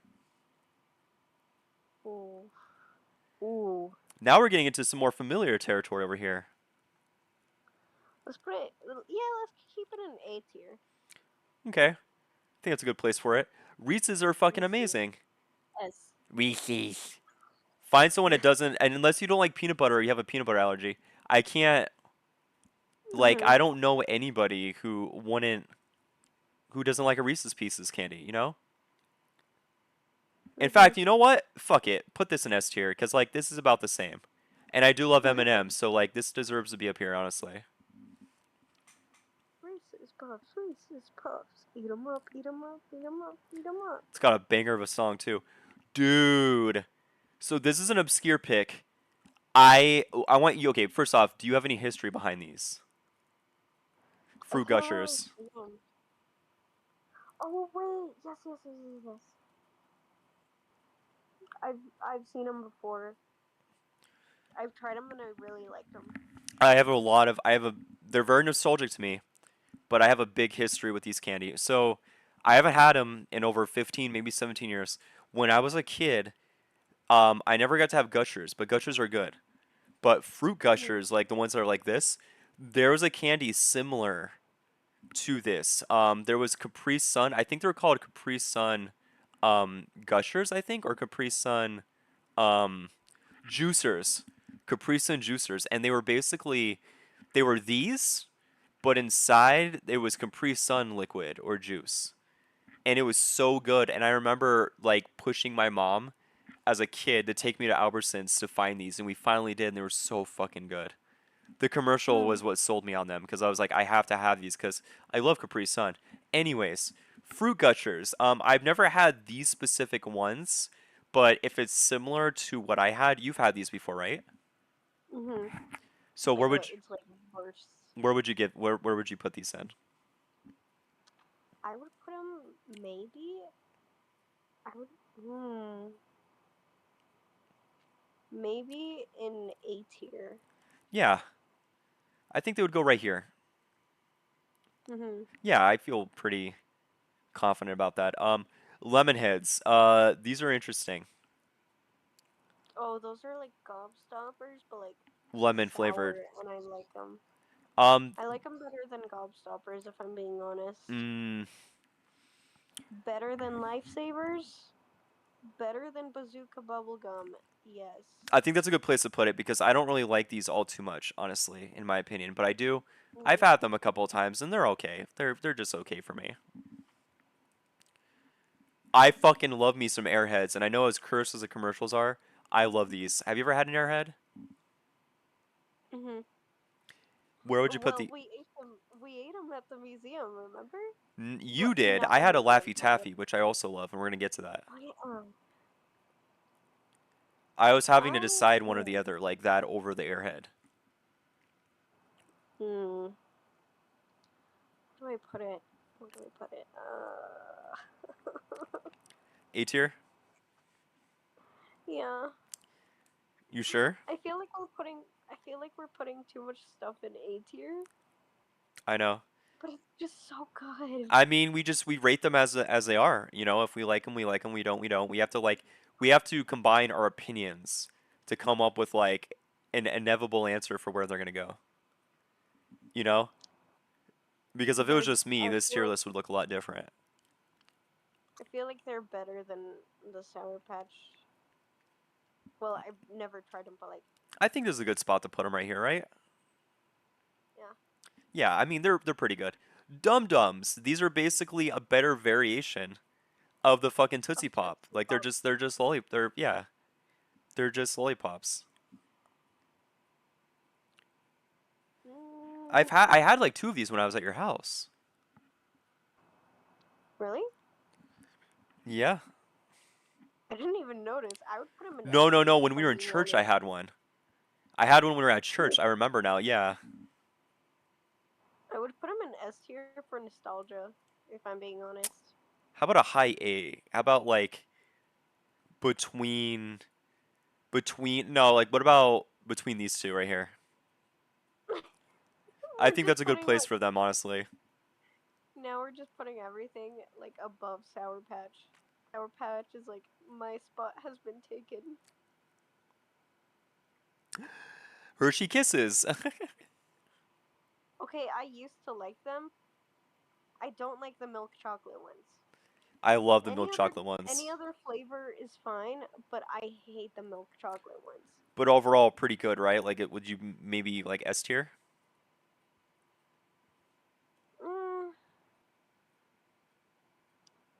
Ooh. Ooh. Now we're getting into some more familiar territory over here. Let's put it. Yeah, let's keep it in A tier. Okay, I think that's a good place for it. Reese's are fucking Reese's. amazing. S. Reese's. Find someone that doesn't, and unless you don't like peanut butter or you have a peanut butter allergy, I can't, like, Mhm. I don't know anybody who doesn't like a Reese's Pieces candy, you know? In Mhm. fact, you know what? Fuck it. Put this in S tier because like this is about the same. And I do love M&M's, so like this deserves to be up here, honestly. Reese's Puffs. Reese's Puffs. Eat 'em up. Eat 'em up. Eat 'em up. Eat 'em up. It's got a banger of a song too. Dude. So this is an obscure pick. I want you okay, first off, do you have any history behind these? Fruit Oh, Gushers. damn. Oh wait. Yes. Yes. Yes. Yes. Yes. I've seen them before. I've tried them and I really liked them. I have a they're very nostalgic to me, but I have a big history with these candy. So I haven't had them in over 15, maybe 17 years. When I was a kid, I never got to have Gushers, but Gushers are good. But fruit Mhm. gushers, like the ones that are like this, there was a candy similar to this. There was Capri Sun. I think they were called Capri Sun gushers, I think, or Capri Sun um, juicers. Capri Sun juicers. And they were basically, they were these, but inside it was Capri Sun liquid or juice. And it was so good. And I remember like pushing my mom as a kid to take me to Albertsons to find these, and we finally did, and they were so fucking good. The commercial Hmm. was what sold me on them because I was like, I have to have these because I love Capri Sun. Anyways, fruit gushers. I've never had these specific ones, but if it's similar to what I had, you've had these before, right? Mhm. So Yeah, but it's like worse. where would you put these in? I would put them maybe. I would. Hmm. Maybe in A tier. Yeah, I think they would go right here. Mhm. Yeah, I feel pretty confident about that. Lemon heads. These are interesting. Oh, those are like gobstoppers, but like Lemon flavored. sour, and I like them. Um, I like them better than gobstoppers, if I'm being honest. mm, Better than lifesavers. Better than bazooka bubblegum. Yes. I think that's a good place to put it because I don't really like these all too much, honestly, in my opinion. But I do. I've Mm. had them a couple of times and they're okay. They're just okay for me. I fucking love me some airheads, and I know as cursed as the commercials are, I love these. Have you ever had an airhead? Mhm. Where would you put Well, the? we ate them. We ate them at the museum. Remember? Well, You did. not I the had a museum. Laffy Sorry. Taffy, which I also love, and we're gonna get to that. I I was having to I decide one or the other, like that over the airhead. hmm. Where do I put it? Where do I put it? A tier? Yeah. You sure? I feel like we're putting. I feel like we're putting too much stuff in A tier, I know. but it's just so good. I mean, we rate them as they are. You know, if we like them, we like them. We don't, we don't. We have to combine our opinions to come up with like an inevitable answer for where they're gonna go. You know, because if it was They're. just me, I this feel tier like. list would look a lot different. I feel like they're better than the Sour Patch. Well, I've never tried them, but like, I think this is a good spot to put them right here, right? yeah. Yeah, I mean they're pretty good. Dum Dums. These are basically a better variation of the fucking Of Tootsie Pop. Tootsie Like Pop. they're just they're yeah, they're just lollipops. Mm, I had like two of these when I was at your house. really? Yeah. I didn't even notice. I would put them in No, S no, no. tier if When we I'm were in being church, I honest. had one. I had one when we were at church. I remember now. Yeah. I would put them in S tier for nostalgia, if I'm being honest. How about a high A? How about like between between no, like what about between these two right here? I We're think just that's a good putting place like for them, honestly. now we're just putting everything like above Sour Patch. Sour Patch is like my spot has been taken. Hershey Kisses. Okay, I used to like them. I don't like the milk chocolate ones. I love the Any milk other chocolate any ones. other flavor is fine, but I hate the milk chocolate ones. But overall, pretty good, right? Like, it would you maybe like S tier? Mm,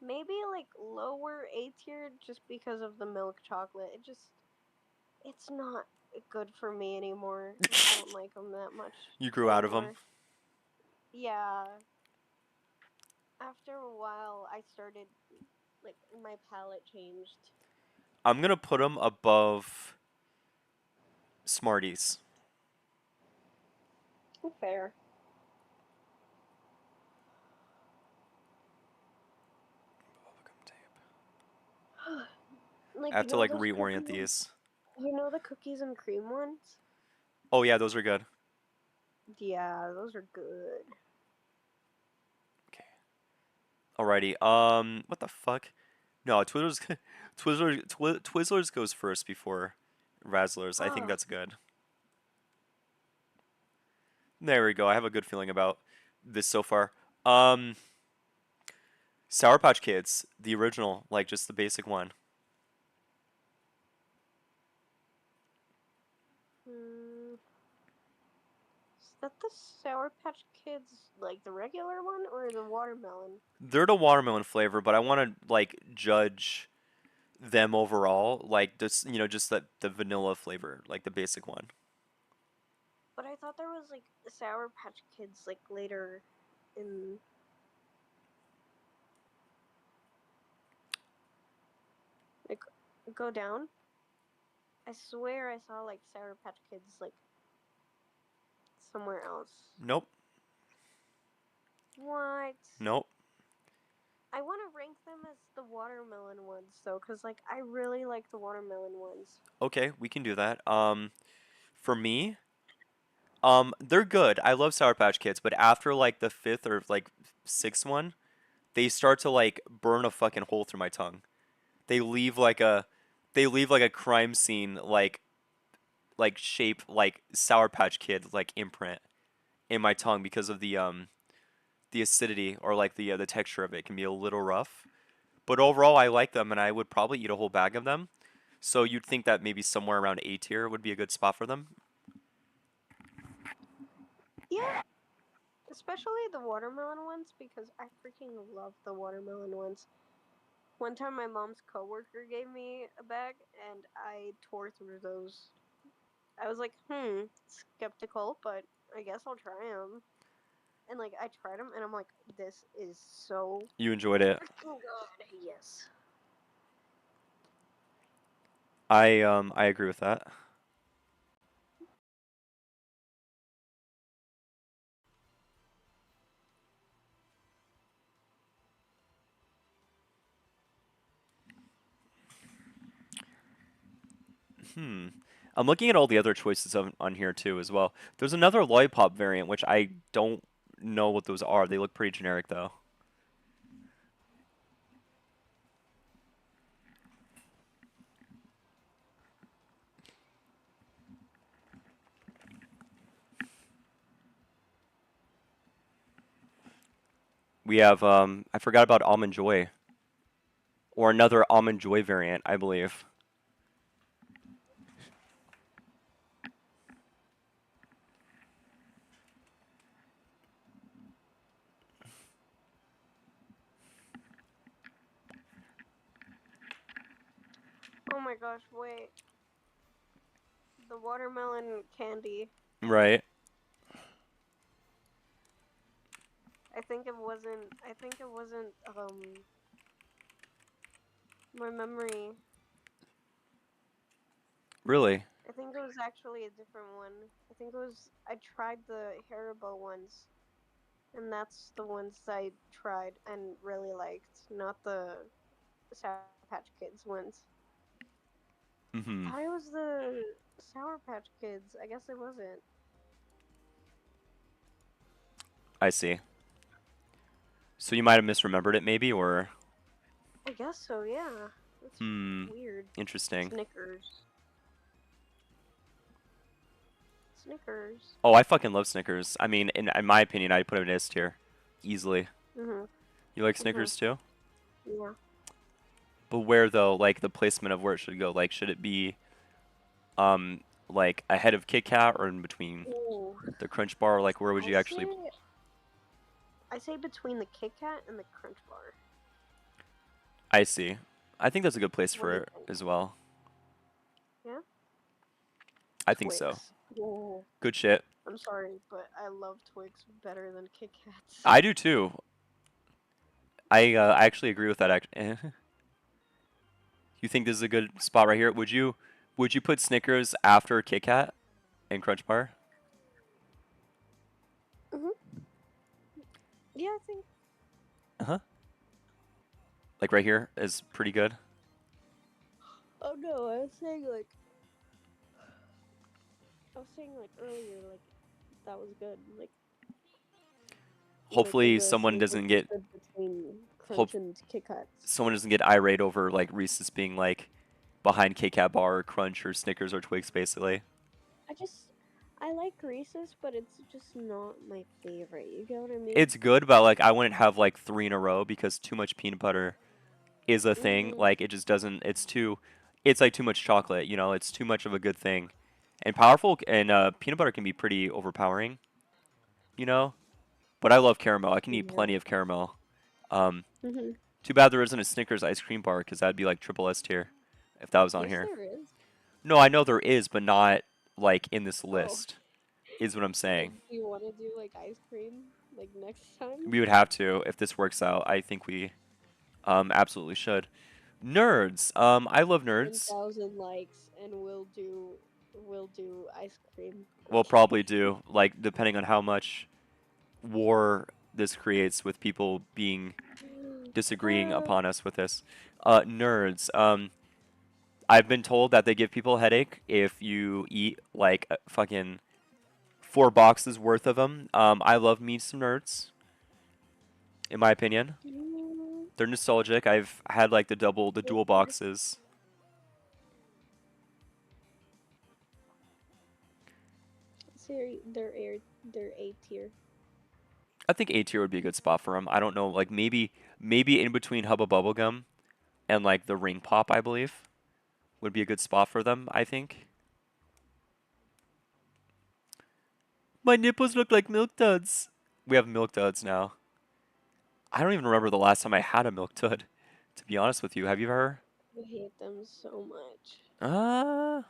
maybe like lower A tier just because of the milk chocolate. It's not good for me anymore. I don't like them that much You grew out of them. anymore. Yeah, after a while I started like my palate changed. I'm gonna put them above Smarties. Fair. I Like have to like reorient these. you know the cookies and cream ones? Oh yeah, those are good. Yeah, those are good. Okay. Alrighty. What the fuck? No, Twizzlers, Twizzlers goes first before Razzlers. I think Oh, that's good. There we go. I have a good feeling about this so far. Um, Sour Patch Kids, the original, like just the basic one. mm, is that the Sour Patch Kids, like the regular one or the watermelon? They're the watermelon flavor, but I want to like judge them overall, like just just the vanilla flavor, like the basic one. But I thought there was like Sour Patch Kids like later in like go down. I swear I saw like Sour Patch Kids like somewhere else. Nope, What? nope. I want to rank them as the watermelon ones though, cause like I really like the watermelon ones. Okay, we can do that. For me, they're good. I love Sour Patch Kids, but after like the fifth or like sixth one, they start to like burn a fucking hole through my tongue. They leave like a, they leave like a crime scene like shape like Sour Patch Kid like imprint in my tongue because of the acidity or like the texture of it can be a little rough. But overall, I like them, and I would probably eat a whole bag of them. So you'd think that maybe somewhere around A tier would be a good spot for them. Yeah, especially the watermelon ones because I freaking love the watermelon ones. One time, my mom's coworker gave me a bag, and I tore through those. I was like, skeptical, but I guess I'll try them. And like, I tried them, and I'm like, this is so You enjoyed it. freaking good. Yes. I agree with that. Hmm. I'm looking at all the other choices on here too as well. There's another lollipop variant which I don't know what those are. They look pretty generic though. We have I forgot about almond joy or another almond joy variant, I believe. Oh my gosh, wait. The watermelon candy. Right. I think it wasn't my memory. Really? I think it was actually a different one. I tried the Haribo ones, and that's the ones I tried and really liked, not the Sour Patch Kids ones. I Mhm. thought it was the Sour Patch Kids. I guess it wasn't. I see. So you might have misremembered it maybe or I guess so, yeah. That's hmm, weird. interesting. Snickers. Snickers. Oh, I fucking love Snickers. I mean, in my opinion, I'd put it in S tier easily. Mhm. You like Mhm. Snickers too? Yeah. But where though, like the placement of where it should go? Like should it be um like ahead of Kit Kat or in between Ooh. the Crunch Bar? Or like where would I you actually say I say between the Kit Kat and the Crunch Bar. I see. I think that's a good place What for do you it think? as well. Yeah. I think so. Twix. Ooh. Good shit. I'm sorry, but I love Twix better than Kit Kats. I do too. I actually agree with that You think this is a good spot right here? Would you put Snickers after Kit Kat and Crunch Bar? Mhm. Yeah, I think. Uh-huh. Like right here is pretty good. Oh no, I was saying like earlier, like that was good. Like Hopefully the someone sandwich doesn't was get good between hope Crunch and Kit Kats. someone doesn't get irate over like Reese's being like behind Kit Kat bar or Crunch or Snickers or Twix basically. I just I like Reese's, but it's just not my favorite. You get what I mean? It's good, but like I wouldn't have like three in a row because too much peanut butter is a thing. Mhm. Like it just doesn't. It's like too much chocolate. You know, it's too much of a good thing. And powerful and peanut butter can be pretty overpowering. You know, but I love caramel. I can eat Yeah. plenty of caramel. Um, Mhm. Too bad there isn't a Snickers ice cream bar because that'd be like triple S tier if that was on Yes, here. there is. No, I know there is, but not like in this Oh, list. Is what I'm like, saying. do you want to do like ice cream like next time? We would have to if this works out. I think we absolutely should. Nerds. I love nerds. 10,000 likes, and we'll do ice cream. We'll probably do like depending on how much war this creates with people being disagreeing Uh, upon us with this. Nerds. I've been told that they give people a headache if you eat like fucking 4 boxes worth of them. I love me some nerds, in my opinion. mm, They're nostalgic. I've had like the they're, dual boxes. they're A tier. I think A tier would be a good spot for them. I don't know, like maybe in between Hubba Bubblegum and like the Ring Pop, I believe, would be a good spot for them, I think. My nipples look like milk duds. We have milk duds now. I don't even remember the last time I had a milk dud, to be honest with you. Have you ever? I hate them so much. Uh,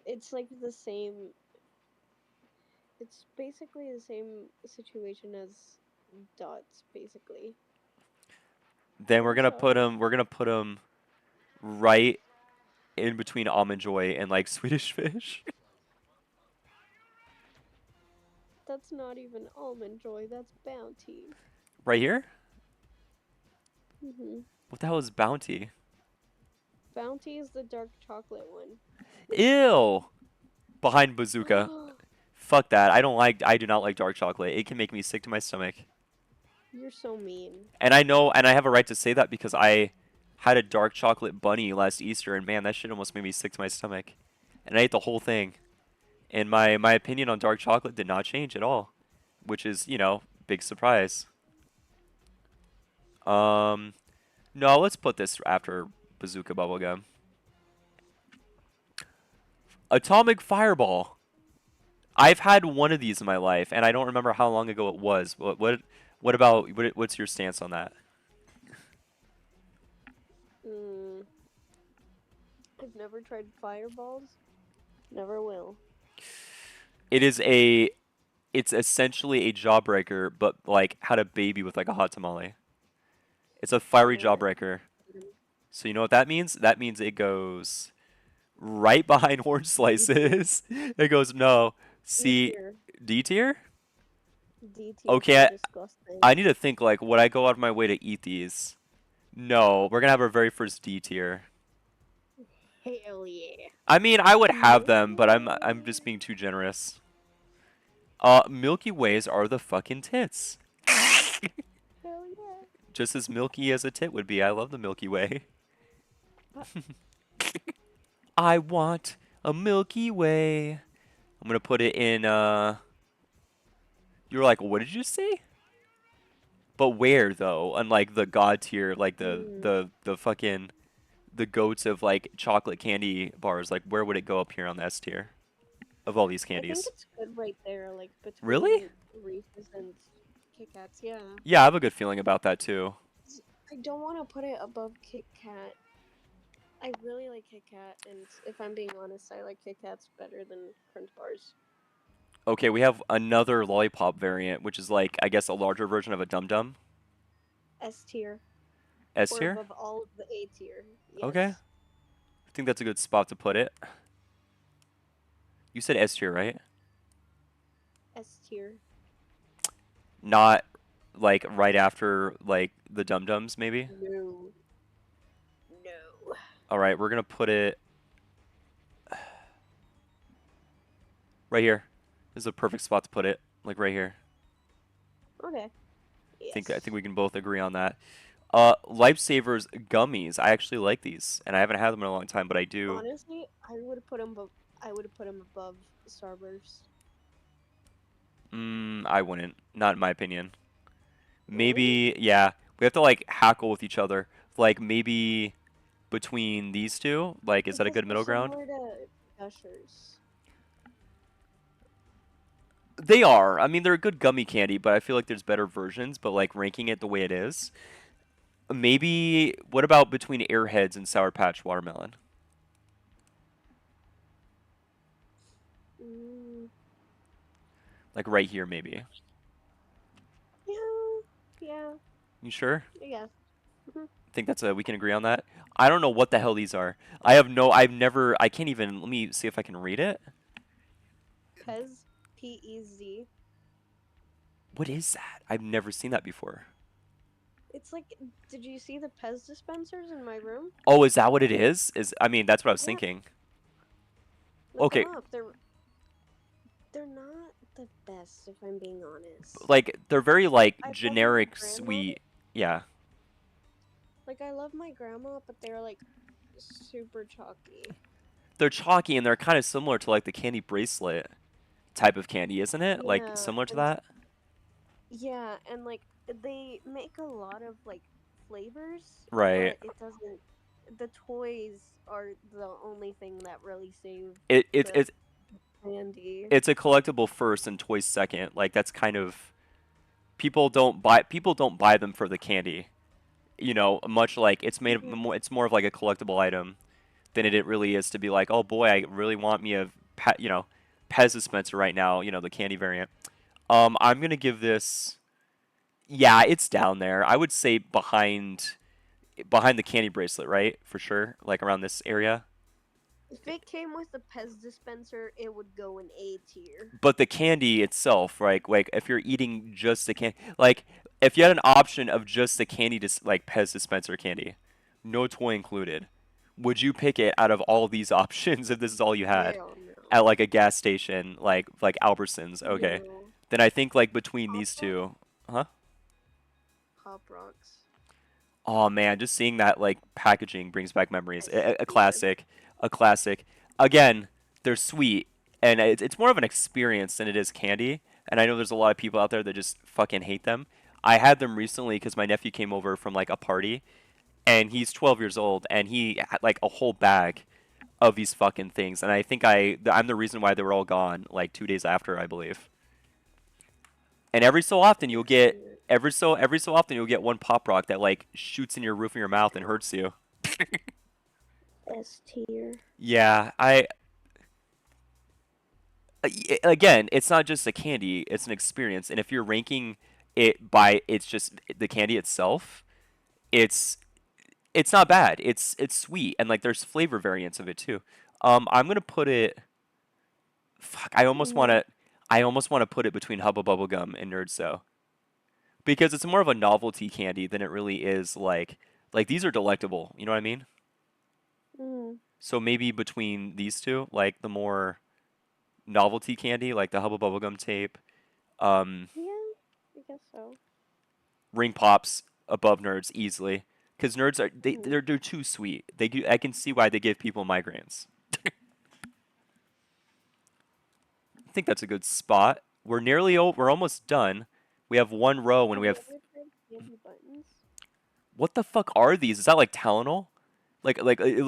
It's like the same. It's basically the same situation as dots, basically. then I'm sorry. we're gonna put them right in between Almond Joy and like Swedish Fish. That's not even almond joy. That's bounty. Right here? Hmm. What the hell is Bounty? Bounty is the dark chocolate one. Ew! Behind Bazooka. Fuck that. I do not like dark chocolate. It can make me sick to my stomach. You're so mean. And I know, and I have a right to say that because I had a dark chocolate bunny last Easter, and man, that shit almost made me sick to my stomach. And I ate the whole thing. And my opinion on dark chocolate did not change at all, which is, big surprise. Um, no, let's put this after Bazooka Bubblegum. Atomic Fireball. I've had one of these in my life, and I don't remember how long ago it was. What's your stance on that? Mm, I've never tried fireballs. Never will. It is it's essentially a jawbreaker, but like had a baby with like a hot tamale. It's a fiery Never. jawbreaker. So you know what that means? That means it goes right behind orange D tier. slices. It goes no, D C, tier. D tier. D tier Okay, for I disgusting. need to think like would I go out of my way to eat these? No, we're gonna have our very first D tier. Hell yeah. I mean, I would have Milky them, but I'm Way. just being too generous. Milky Ways are the fucking tits. Hell yeah. Just as milky as a tit would be. I love the Milky Way. Uh, I want a Milky Way. I'm gonna put it in. You were like, what did you say? But where though? Unlike the god tier, like mm, the fucking the goats of like chocolate candy bars. Like, where would it go up here on the S tier of all these I think candies? it's good right there, like Really? between Reese's and Kit Kats. Yeah. Yeah, I have a good feeling about that too. I don't want to put it above Kit Kat. I really like Kit Kat, and if I'm being honest, I like Kit Kats better than Crunch Bars. Okay, we have another lollipop variant, which is like I guess a larger version of a Dum Dum. S tier, S or tier. above all of the A tier. Okay, Yes, I think that's a good spot to put it. You said S tier, right? S tier. Not like right after like the Dum Dums, maybe. No, no. All right, we're gonna put it right here. This is a perfect spot to put it, like right here. Okay. I Yes. think we can both agree on that. Lifesavers gummies. I actually like these, and I haven't had them in a long time, but I do. Honestly, I would have put him above Starburst. I wouldn't. Not in my opinion. Really? Maybe, yeah. We have to like hackle with each other. Like maybe between these two. Like, is that a Because good they're middle ground? similar to Gushers. They are. I mean, they're a good gummy candy, but I feel like there's better versions. But like ranking it the way it is, maybe. What about between Airheads and Sour Patch Watermelon? Mm, Like right here, maybe. yeah, yeah, You sure? I guess. Mhm. Think that's a we can agree on that. I don't know what the hell these are. I can't even. Let me see if I can read it. Pez, Pez. What is that? I've never seen that before. It's like, did you see the Pez dispensers in my room? Oh, is that what it is? I mean, that's what I was Yeah, thinking. look them Okay, up. They're not the best, if I'm being honest. like they're very like I love my generic, grandma. sweet. Yeah, Like I love my grandma, but they're like super chalky. they're chalky and they're kind of similar to like the candy bracelet type of candy, isn't it? Like Yeah, similar to and that. yeah, and like they make a lot of like flavors, Right. but it doesn't. The toys are the only thing that really save It it the it candy. it's a collectible first and toys second. Like that's kind of people don't buy them for the candy. You know, much like it's more of like a collectible item than it really is to be like, oh boy, I really want me a Pez dispenser right now. You know, the candy variant. I'm gonna give this. Yeah, it's down there. I would say behind the candy bracelet, right? For sure, like around this area. If it came with a Pez dispenser, it would go in A tier. But the candy itself, right? Like if you're eating just the candy, like if you had an option of just the candy, like Pez dispenser candy, no toy included, would you pick it out of all these options if this is all you had Hell at no. like a gas station, like Albertsons? Okay, No. then I think like between Pop these Rocks? two, huh? Pop Rocks. Oh man, just seeing that like packaging brings back memories. S A tier. classic, a classic. Again, they're sweet, and it's more of an experience than it is candy. And I know there's a lot of people out there that just fucking hate them. I had them recently because my nephew came over from like a party, and he's 12 years old, and he had like a whole bag of these fucking things. And I think I'm the reason why they were all gone like 2 days after, I believe. And S tier. every so often you'll get one pop rock that like shoots in your roof of your mouth and hurts you. S tier. Yeah, again, it's not just a candy, it's an experience. And if you're ranking it by it's just the candy itself, it's it's not bad. It's sweet and like there's flavor variants of it too. I'm going to put it fuck, Mhm. I almost want to put it between Hubba Bubble Gum and Nerds though. Because it's more of a novelty candy than it really is like these are delectable, you know what I mean? Mm. So maybe between these two, like the more novelty candy, like the Hubba Bubble Gum tape, um, Yeah, I guess so. Ring Pops above Nerds easily, because Nerds are Mhm. they're too sweet. I can see why they give people migraines. I think that's a good spot. We're almost done. We have one row and Have we you have ever tried candy buttons? what the fuck are these? Is that like Tylenol? Like Candy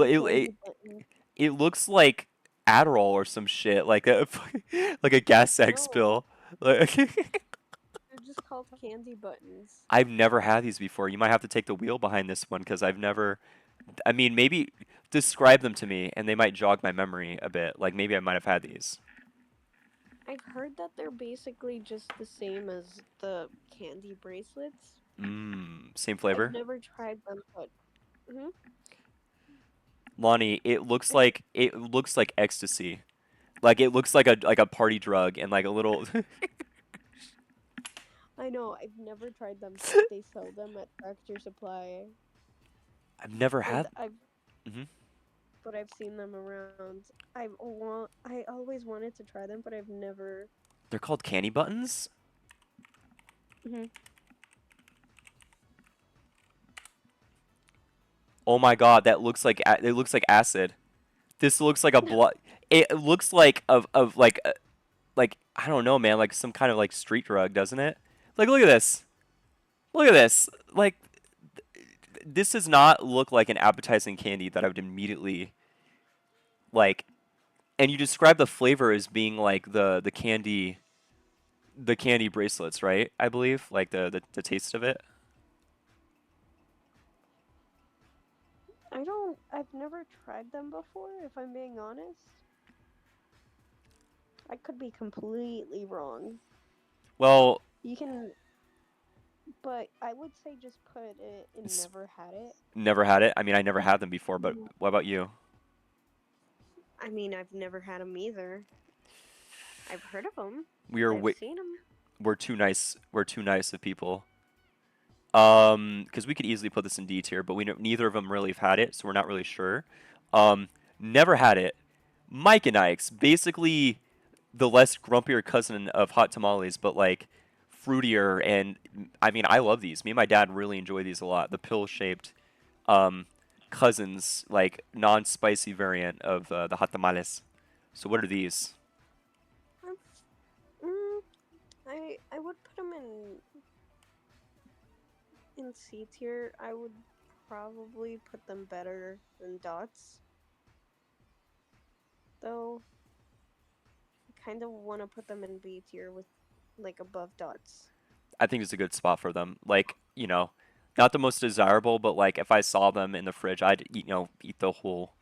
buttons. it looks like Adderall or some shit, like a like a gas sack No, spill. Like they're just called candy buttons. I've never had these before. You might have to take the wheel behind this one because I've never. I mean, maybe describe them to me and they might jog my memory a bit. Like maybe I might have had these. I've heard that they're basically just the same as the candy bracelets. Same I've flavor. never tried them, but mhm. Lonnie, I, it looks like ecstasy. Like it looks like a party drug and like a little. I know I've never tried them, but they sell them at Tractor Supply, I've never and had. Hmm. I've seen them around. I always wanted to try them, but I've never. They're called candy buttons. Mhm. Oh my god, that looks like it looks like acid. This looks like a blood. It looks like like I don't know, man, like some kind of like street drug, doesn't it? Like look at this. Look at this. Like this does not look like an appetizing candy that I would immediately like. And you describe the flavor as being like the candy bracelets, right? I believe like the taste of it. I don't. I've never tried them before. If I'm being honest, I could be completely wrong. Well, You can, but I would say just put it in it's never had it. never had it. I mean, I never had them before, but Mhm. what about you? I mean, I've never had them either. I've heard of them. We are I've wi- seen them. we're too nice. We're too nice of people. Because we could easily put this in D tier, but we know, neither of them really have had it, so we're not really sure. Um, never had it. Mike and Ike's, basically the less grumpier cousin of hot tamales, but like fruitier. And I mean, I love these. Me and my dad really enjoy these a lot. The pill-shaped um, cousins, like non-spicy variant of the hot tamales. So what are these? I'm, mm, I would put them in C tier. I would probably put them better than dots, though. I kind of want to put them in B tier with like above dots. I think it's a good spot for them. Like, not the most desirable, but like if I saw them in the fridge, I'd eat the whole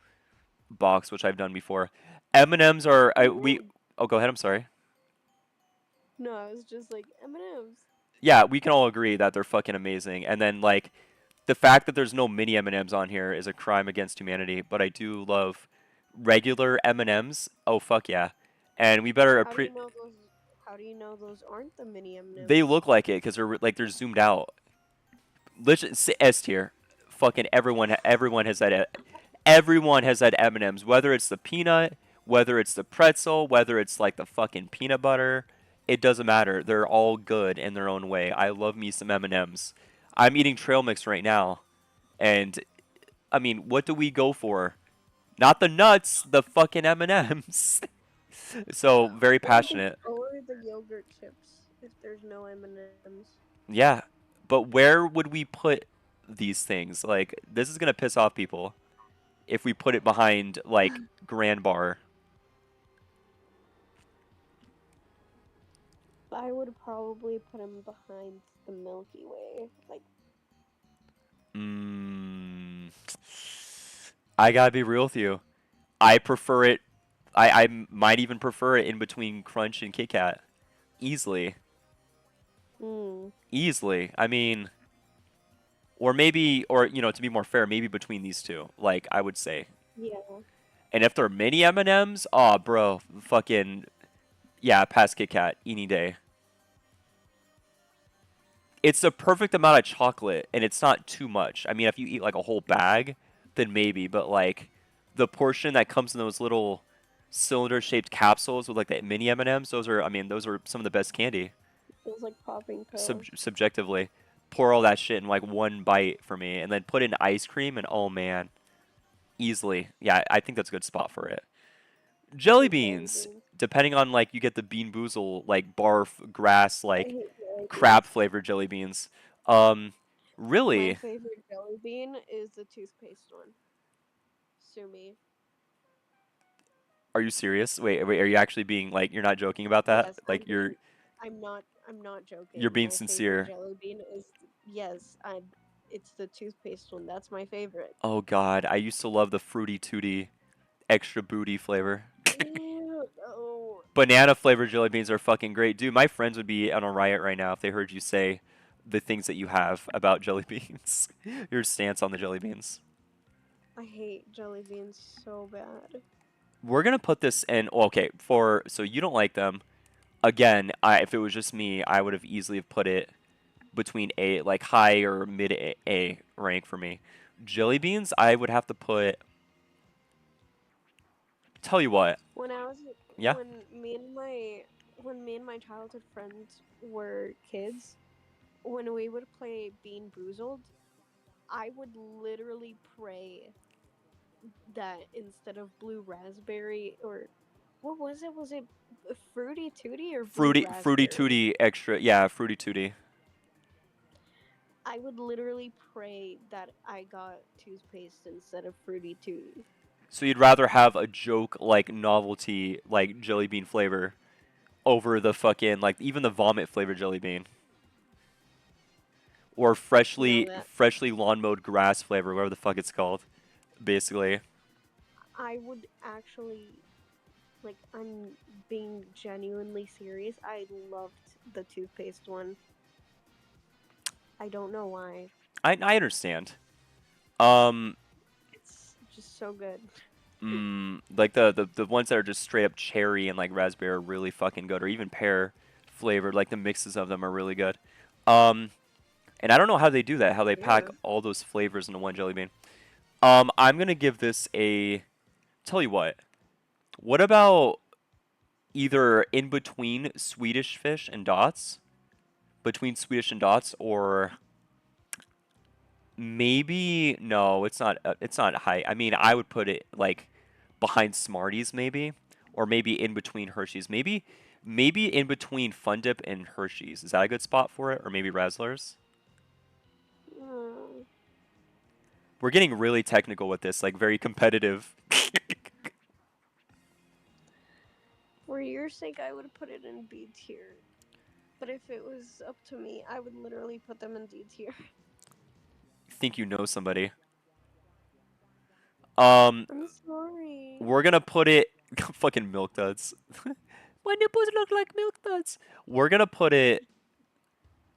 box, which I've done before. M&Ms are I we Ooh. oh go ahead, I'm sorry. No, I was just like M&Ms. Yeah, we can all agree that they're fucking amazing. And then like the fact that there's no mini M&Ms on here is a crime against humanity, but I do love regular M&Ms. Oh fuck yeah. And we better How do you know those? How do you know those aren't the mini they M&Ms? look like it cuz they're zoomed out. S tier. Fucking everyone has that. Everyone has had M&Ms, whether it's the peanut, whether it's the pretzel, whether it's like the fucking peanut butter. It doesn't matter. They're all good in their own way. I love me some M&Ms. I'm eating trail mix right now, and I mean, what do we go for? Not the nuts, the fucking M&Ms. So very passionate. Or the yogurt chips if there's no M&Ms. Yeah, but where would we put these things? Like, this is gonna piss off people if we put it behind like Grand Bar. I would probably put them behind the Milky Way. Like, Mm, I gotta be real with you. I prefer it. I might even prefer it in between Crunch and Kit Kat. Easily. hmm, Easily. I mean, or maybe, or, to be more fair, maybe between these two. Like, I would say. yeah. And if they're mini M&Ms, oh, bro, fucking, yeah, past Kit Kat, any day. It's the perfect amount of chocolate, and it's not too much. I mean, if you eat like a whole bag, then maybe, but like the portion that comes in those little cylinder-shaped capsules with like the mini M&Ms, those are, I mean, those are some of the best candy. Feels like popping pills. Subjectively, pour all that shit in like one bite for me, and then put in ice cream, and oh man, easily, yeah, I think that's a good spot for it. Jelly The jelly beans, beans. depending on like you get the Bean Boozle like barf grass I like hate jelly crab beans. flavored jelly beans. Um, My really? favorite jelly bean is the toothpaste one. Sue me. Are you serious? Wait, are you actually being like you're not joking about that? Yes, Like I'm not you're joking. being My favorite sincere. jelly bean is yes, I it's the toothpaste one. That's my favorite. Oh God, I used to love the fruity tooty extra booty flavor. Ew, no. Banana flavored jelly beans are fucking great, dude. My friends would be on a riot right now if they heard you say the things that you have about jelly beans. Your stance on the jelly beans. I hate jelly beans so bad. We're gonna put this in. Well, okay, for so you don't like them. Again, if it was just me, I would have easily have put it between A, like high or mid A rank for me. Jelly beans, I would have to put. Tell you what, When I was yeah, when me and my childhood friends were kids, when we would play Bean Boozled, I would literally pray that instead of blue raspberry or what was it? Was it fruity tooty or blue fruity raspberry? tooty extra, yeah, fruity tooty. I would literally pray that I got toothpaste instead of fruity tooty. So you'd rather have a joke like novelty like jelly bean flavor over the fucking like even the vomit flavored jelly bean or No, freshly lawn mowed grass flavor, whatever the fuck it's called, basically. I would actually like I'm being genuinely serious. I loved the toothpaste one. I don't know why. I understand. Um, It's just so good. like the ones that are just straight up cherry and like raspberry are really fucking good, or even pear flavored. Like the mixes of them are really good. Um, And I don't know how they do that, how they pack Yeah. all those flavors into one jelly bean. I'm gonna give this a. Tell you what. What about either in between Swedish fish and dots, between Swedish and dots, or maybe no, it's not. It's not high. I mean, I would put it like behind Smarties, maybe, or maybe in between Hershey's. Maybe in between Fun Dip and Hershey's. Is that a good spot for it? Or maybe Razzlers? Mm. We're getting really technical with this, like very competitive. For your sake, I would put it in B tier. But if it was up to me, I would literally put them in D tier. Think you know somebody. Um, I'm sorry. we're gonna put it fucking milk duds. My nipples look like milk duds. We're gonna put it.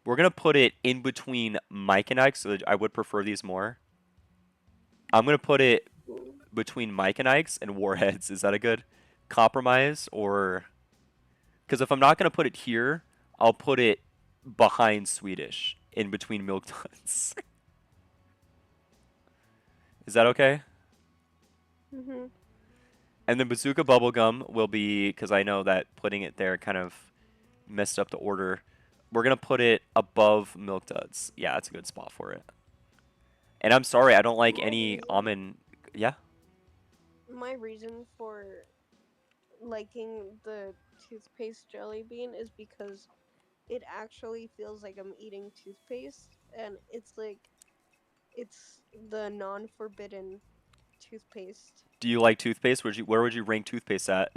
We're gonna put it in between Mike and Ike, so that I would prefer these more. I'm gonna put it Mm. between Mike and Ike's and Warheads. Is that a good compromise? Or because if I'm not gonna put it here, I'll put it behind Swedish, in between Milk Duds. Is that okay? Mhm. And then Bazooka Bubblegum will be because I know that putting it there kind of messed up the order. We're gonna put it above Milk Duds. Yeah, that's a good spot for it. And I'm sorry, I don't like My any reason, almond. Yeah. my reason for liking the toothpaste jelly bean is because it actually feels like I'm eating toothpaste, and it's the non-forbidden toothpaste. Do you like toothpaste? Where would you rank toothpaste at?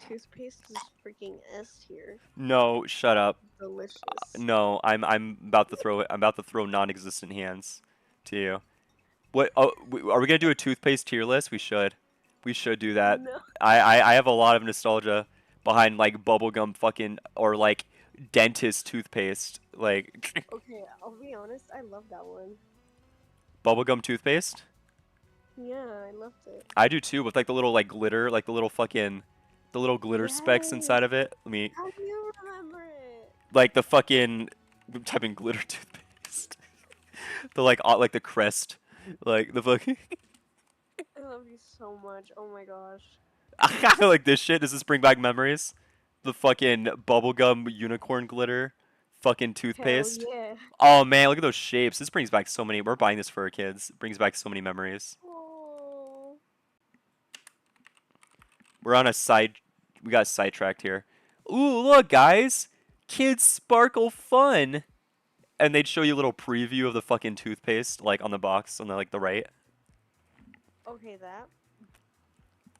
Toothpaste is freaking S tier. No, shut up. Delicious. No, I'm about to throw it. I'm about to throw non-existent hands to you. What? Oh, are we gonna do a toothpaste tier list? We should. We should do that. No. I have a lot of nostalgia behind like bubblegum fucking or like dentist toothpaste. Like Okay, I'll be honest, I love that one. bubblegum toothpaste. Yeah, I loved it. I do too, with like the little like glitter, like the little glitter specks Yes. inside of it. Let me How do you remember it? like the fucking I'm typing glitter toothpaste. The like the crest, like the fucking I love you so much. Oh my gosh. like this shit. Does this bring back memories? The fucking bubblegum unicorn glitter, fucking Hell toothpaste. yeah. Oh man, look at those shapes. This brings back so many. We're buying this for our kids. It brings back so many memories. Oh. We're on a side. We got sidetracked here. Ooh, look, guys. Kids Sparkle Fun. And they'd show you a little preview of the fucking toothpaste, like on the box on the like the right. Okay,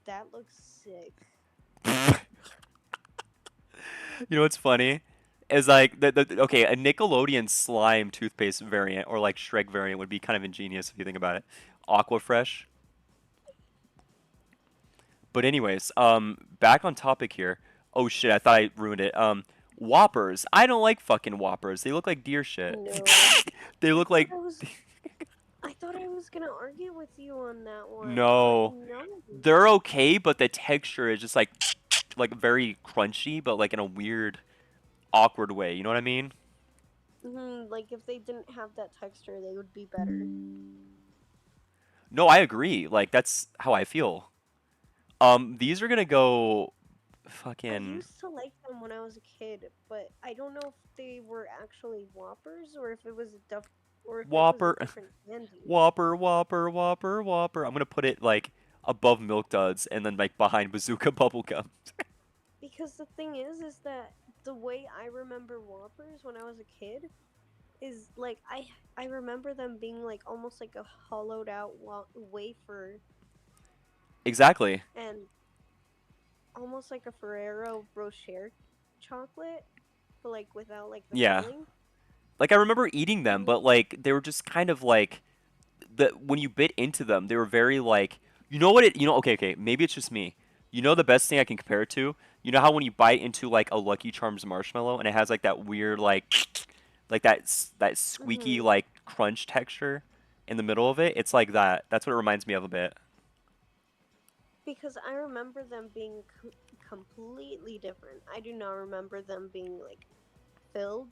that looks sick. You know what's funny? Is like the okay, a Nickelodeon slime toothpaste variant or like Shrek variant would be kind of ingenious if you think about it. Aquafresh. But anyways, back on topic here. Oh shit, I thought I ruined it. Whoppers. I don't like fucking Whoppers. They look like deer shit. No. They I look thought like I was I thought I was gonna argue with you on that one, but no. no. They're okay, but the texture is just like very crunchy, but like in a weird, awkward way. You know what I mean? Like if they didn't have that texture, they would be better. No, I agree. Like that's how I feel. These are gonna go I fucking used to like them when I was a kid, but I don't know if they were actually Whoppers or if it was a Whopper, different candy. Whopper, Whopper, Whopper, Whopper. I'm gonna put it like above Milk Duds and then like behind Bazooka Bubblegum. Because the thing is that the way I remember Whoppers when I was a kid is like I remember them being like almost like a hollowed out wafer Exactly. and almost like a Ferrero Rocher chocolate, but like without like the Yeah. filling. Like I remember eating them, Mhm. but like they were just kind of like when you bit into them, they were very like okay, okay, maybe it's just me. You know the best thing I can compare it to? You know how when you bite into like a Lucky Charms marshmallow and it has like that weird like that squeaky Mhm. like crunch texture in the middle of it? It's like that. That's what it reminds me of a bit. Because I remember them being completely different. I do not remember them being like filled.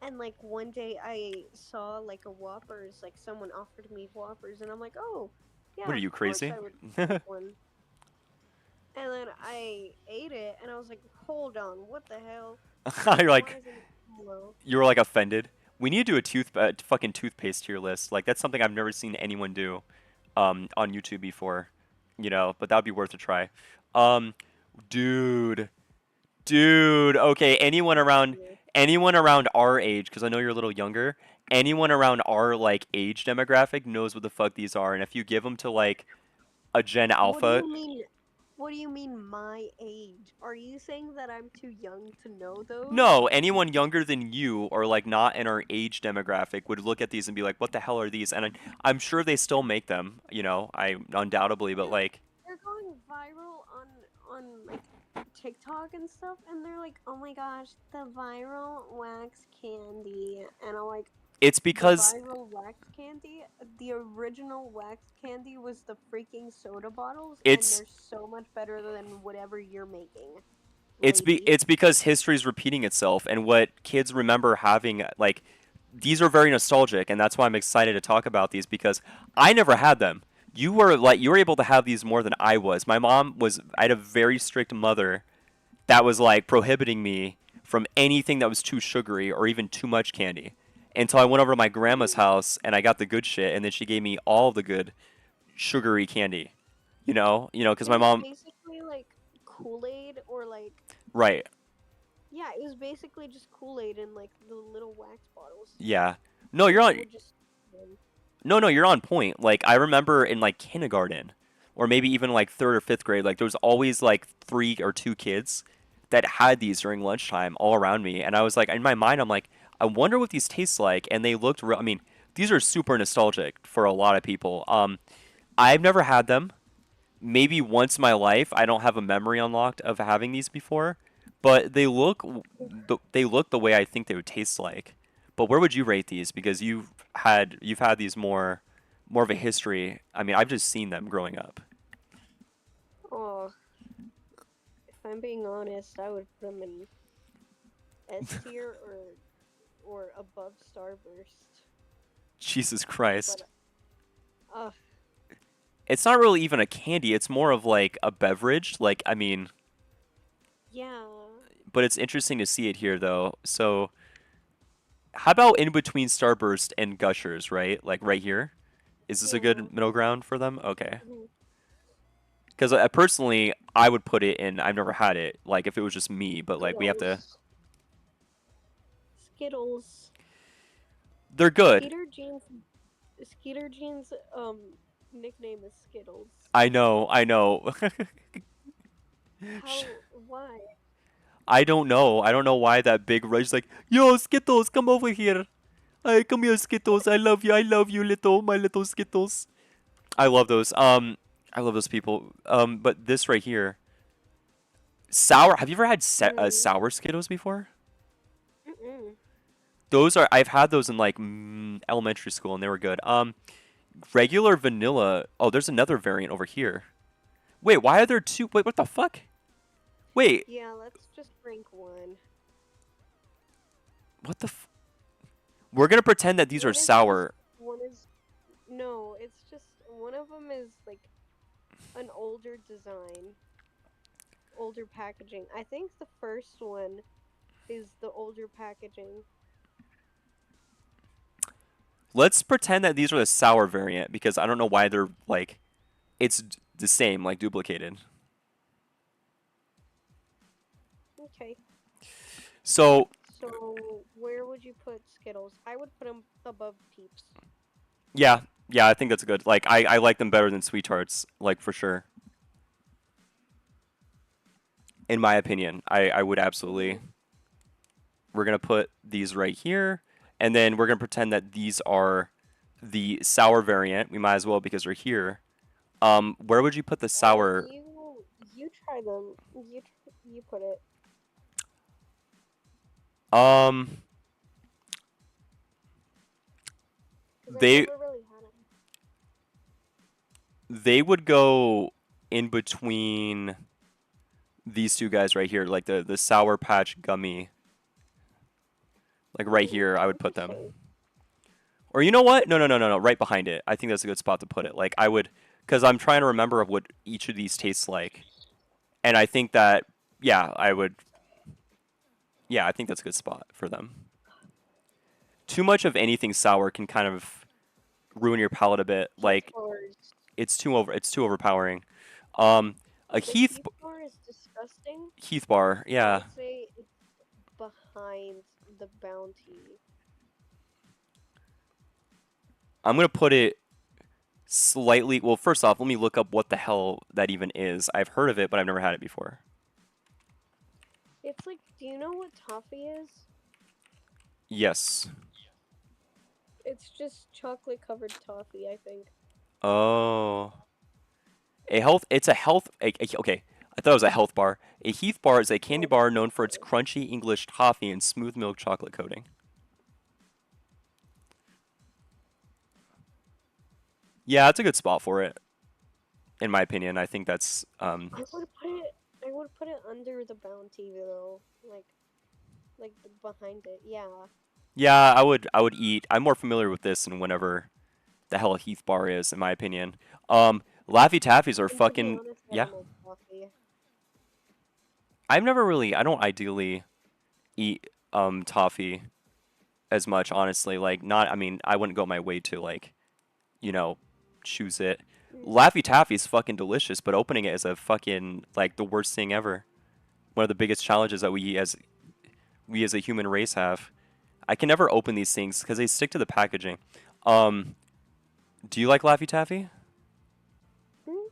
And like one day I saw like a Whoppers, like someone offered me Whoppers, and I'm like, oh, What yeah, are of you course crazy? I would take one. And then I ate it, and I was like, hold on, what the hell? You're Why like isn't it yellow? you were like offended. We need to do a fucking toothpaste tier list. Like that's something I've never seen anyone do, on YouTube before, But that would be worth a try. Um, dude, dude. Okay, anyone around our age, because I know you're a little younger. Anyone around our like age demographic knows what the fuck these are, and if you give them to like a Gen What do Alpha, you mean? What do you mean my age? Are you saying that I'm too young to know those? no, anyone younger than you or like not in our age demographic would look at these and be like, "What the hell are these?" And I'm sure they still make them, I undoubtedly, but Yeah, like they're going viral on like TikTok and stuff, and they're like, "Oh my gosh, the viral wax candy," and I'm like, it's "The because viral wax candy? The original wax candy was the freaking soda bottles, and it's they're so much better than whatever you're making, it's be lady." it's because history is repeating itself and what kids remember having like these are very nostalgic and that's why I'm excited to talk about these because I never had them. You were able to have these more than I was. I had a very strict mother that was like prohibiting me from anything that was too sugary or even too much candy until I went over to my grandma's Mm, house and I got the good shit and then she gave me all the good sugary candy. Because it my was mom, basically like Kool-Aid or like right? yeah, it was basically just Kool-Aid in like the little wax bottles, Yeah. No, and you're you on. would just No, you're on point. Like I remember in like kindergarten, or maybe even like third or fifth grade, like there was always like three or two kids that had these during lunchtime all around me, and I was like, in my mind, I'm like, I wonder what these taste like, and they looked real. I mean, these are super nostalgic for a lot of people. I've never had them. Maybe once in my life. I don't have a memory unlocked of having these before, but they look the way I think they would taste like. But where would you rate these? Because you've had these more of a history. I mean, I've just seen them growing up. oh, if I'm being honest, I would put them in S tier or above Starburst. Jesus But Christ. uh, It's not really even a candy. It's more of like a beverage. Like, I mean, yeah, but it's interesting to see it here though. So, how about in between Starburst and Gushers, right? Like right here? Is this a yeah. good middle ground for them? Okay. Mhm. Because personally, I would put it in. I've never had it. Like if it was just me, but like we have to. Skittles, Skittles, They're good. Skeeter Jean's, Skeeter Jean's nickname is Skittles. I know. I know. How? Why? I don't know. I don't know why that big rush like, yo, Skittles, come over here. Hey, come here, Skittles. I love you. I love you, my little Skittles. I love those. I love those people. But this right here, sour. Have you ever had Mm. sour Skittles before? Mm-mm. Those are. I've had those in like elementary school, and they were good. Regular vanilla. Oh, there's another variant over here. Wait, why are there two? Wait, what the fuck? Wait, Yeah, let's just rank one. what the? We're gonna pretend that these are One is just sour. one is no, it's just one of them is like an older design, older packaging. I think the first one is the older packaging. Let's pretend that these are the sour variant because I don't know why they're like it's the same, like duplicated. Okay. So So where would you put Skittles? I would put them above Peeps. yeah, yeah, I think that's good. Like I like them better than sweet tarts, like for sure. In my opinion, I would absolutely. Mhm. We're gonna put these right here, and then we're gonna pretend that these are the sour variant. We might as well because they're here. Where would you put the sour? You try them. You put it Um, because I've they never really had them. they would go in between these two guys right here, like the sour patch gummy. Like right Hmm, here, I would put them. interesting. Or you know what? No, no, no, no, no. Right behind it. I think that's a good spot to put it. Like I would, because I'm trying to remember of what each of these tastes like, and I think that, yeah, I would. Yeah, I think that's a good spot for them. Too much of anything sour can kind of ruin your palate a bit. Heath Like bars. it's too overpowering. Um, a The Heath Heath bar is disgusting. Heath bar, I yeah. would say it's behind the Bounty. I'm gonna put it slightly. Well, first off, let me look up what the hell that even is. I've heard of it, but I've never had it before. It's like, do you know what toffee is? Yes. It's just chocolate covered toffee, I think. Oh. A health. It's a health. Okay, I thought it was a health bar. A Heath bar is a candy No, it's bar Heath known for its bar. crunchy English toffee and smooth milk chocolate coating. Yeah, it's a good spot for it, in my opinion. I think that's I would put it under the Bounty though, like behind it. Yeah. yeah. I would eat. I'm more familiar with this than whenever the hell a Heath bar is, in my opinion. Laffy Taffies are And to be fucking honest, I yeah. don't like toffee. I've never really. I don't ideally eat toffee as much, honestly. Like not. I mean, I wouldn't go my way to like you know choose it. Mm. Laffy Taffy is fucking delicious, but opening it is a fucking like the worst thing ever. One of the biggest challenges that we as a human race have. I can never open these things because they stick to the packaging. Um, do you like Laffy Taffy? Mm.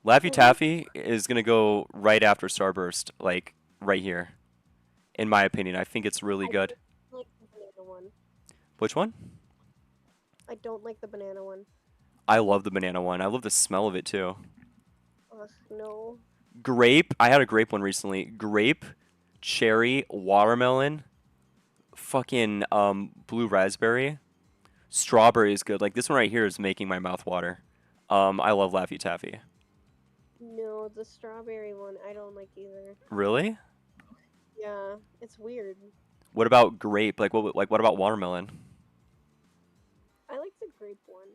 Laffy Mhm. Taffy is gonna go right after Starburst, like right here. In my opinion, I think it's really I good. don't like the banana one. Which one? I don't like the banana one. I love the banana one. I love the smell of it too. Ugh, no. Grape. I had a grape one recently. Grape, cherry, watermelon, fucking blue raspberry. Strawberry is good. Like this one right here is making my mouth water. I love Laffy Taffy. No, the strawberry one I don't like either. Really? Yeah, it's weird. What about grape? What about watermelon? I like the grape one.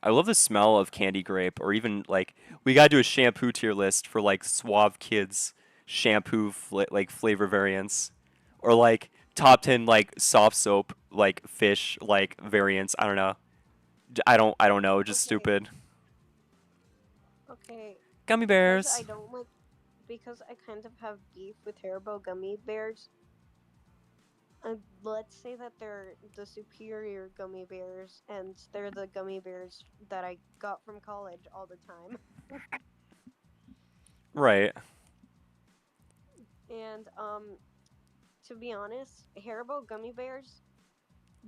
I love the smell of candy grape, or even like we gotta do a shampoo tier list for like suave kids shampoo like flavor variants, or like top 10 like soft soap like fish like variants. I don't know. I don't know. Just Okay, stupid. okay. Gummy Because bears. I don't like because I kind of have beef with Haribo gummy bears. Let's say that they're the superior gummy bears, and they're the gummy bears that I got from college all the time. Right. And to be honest, Haribo gummy bears,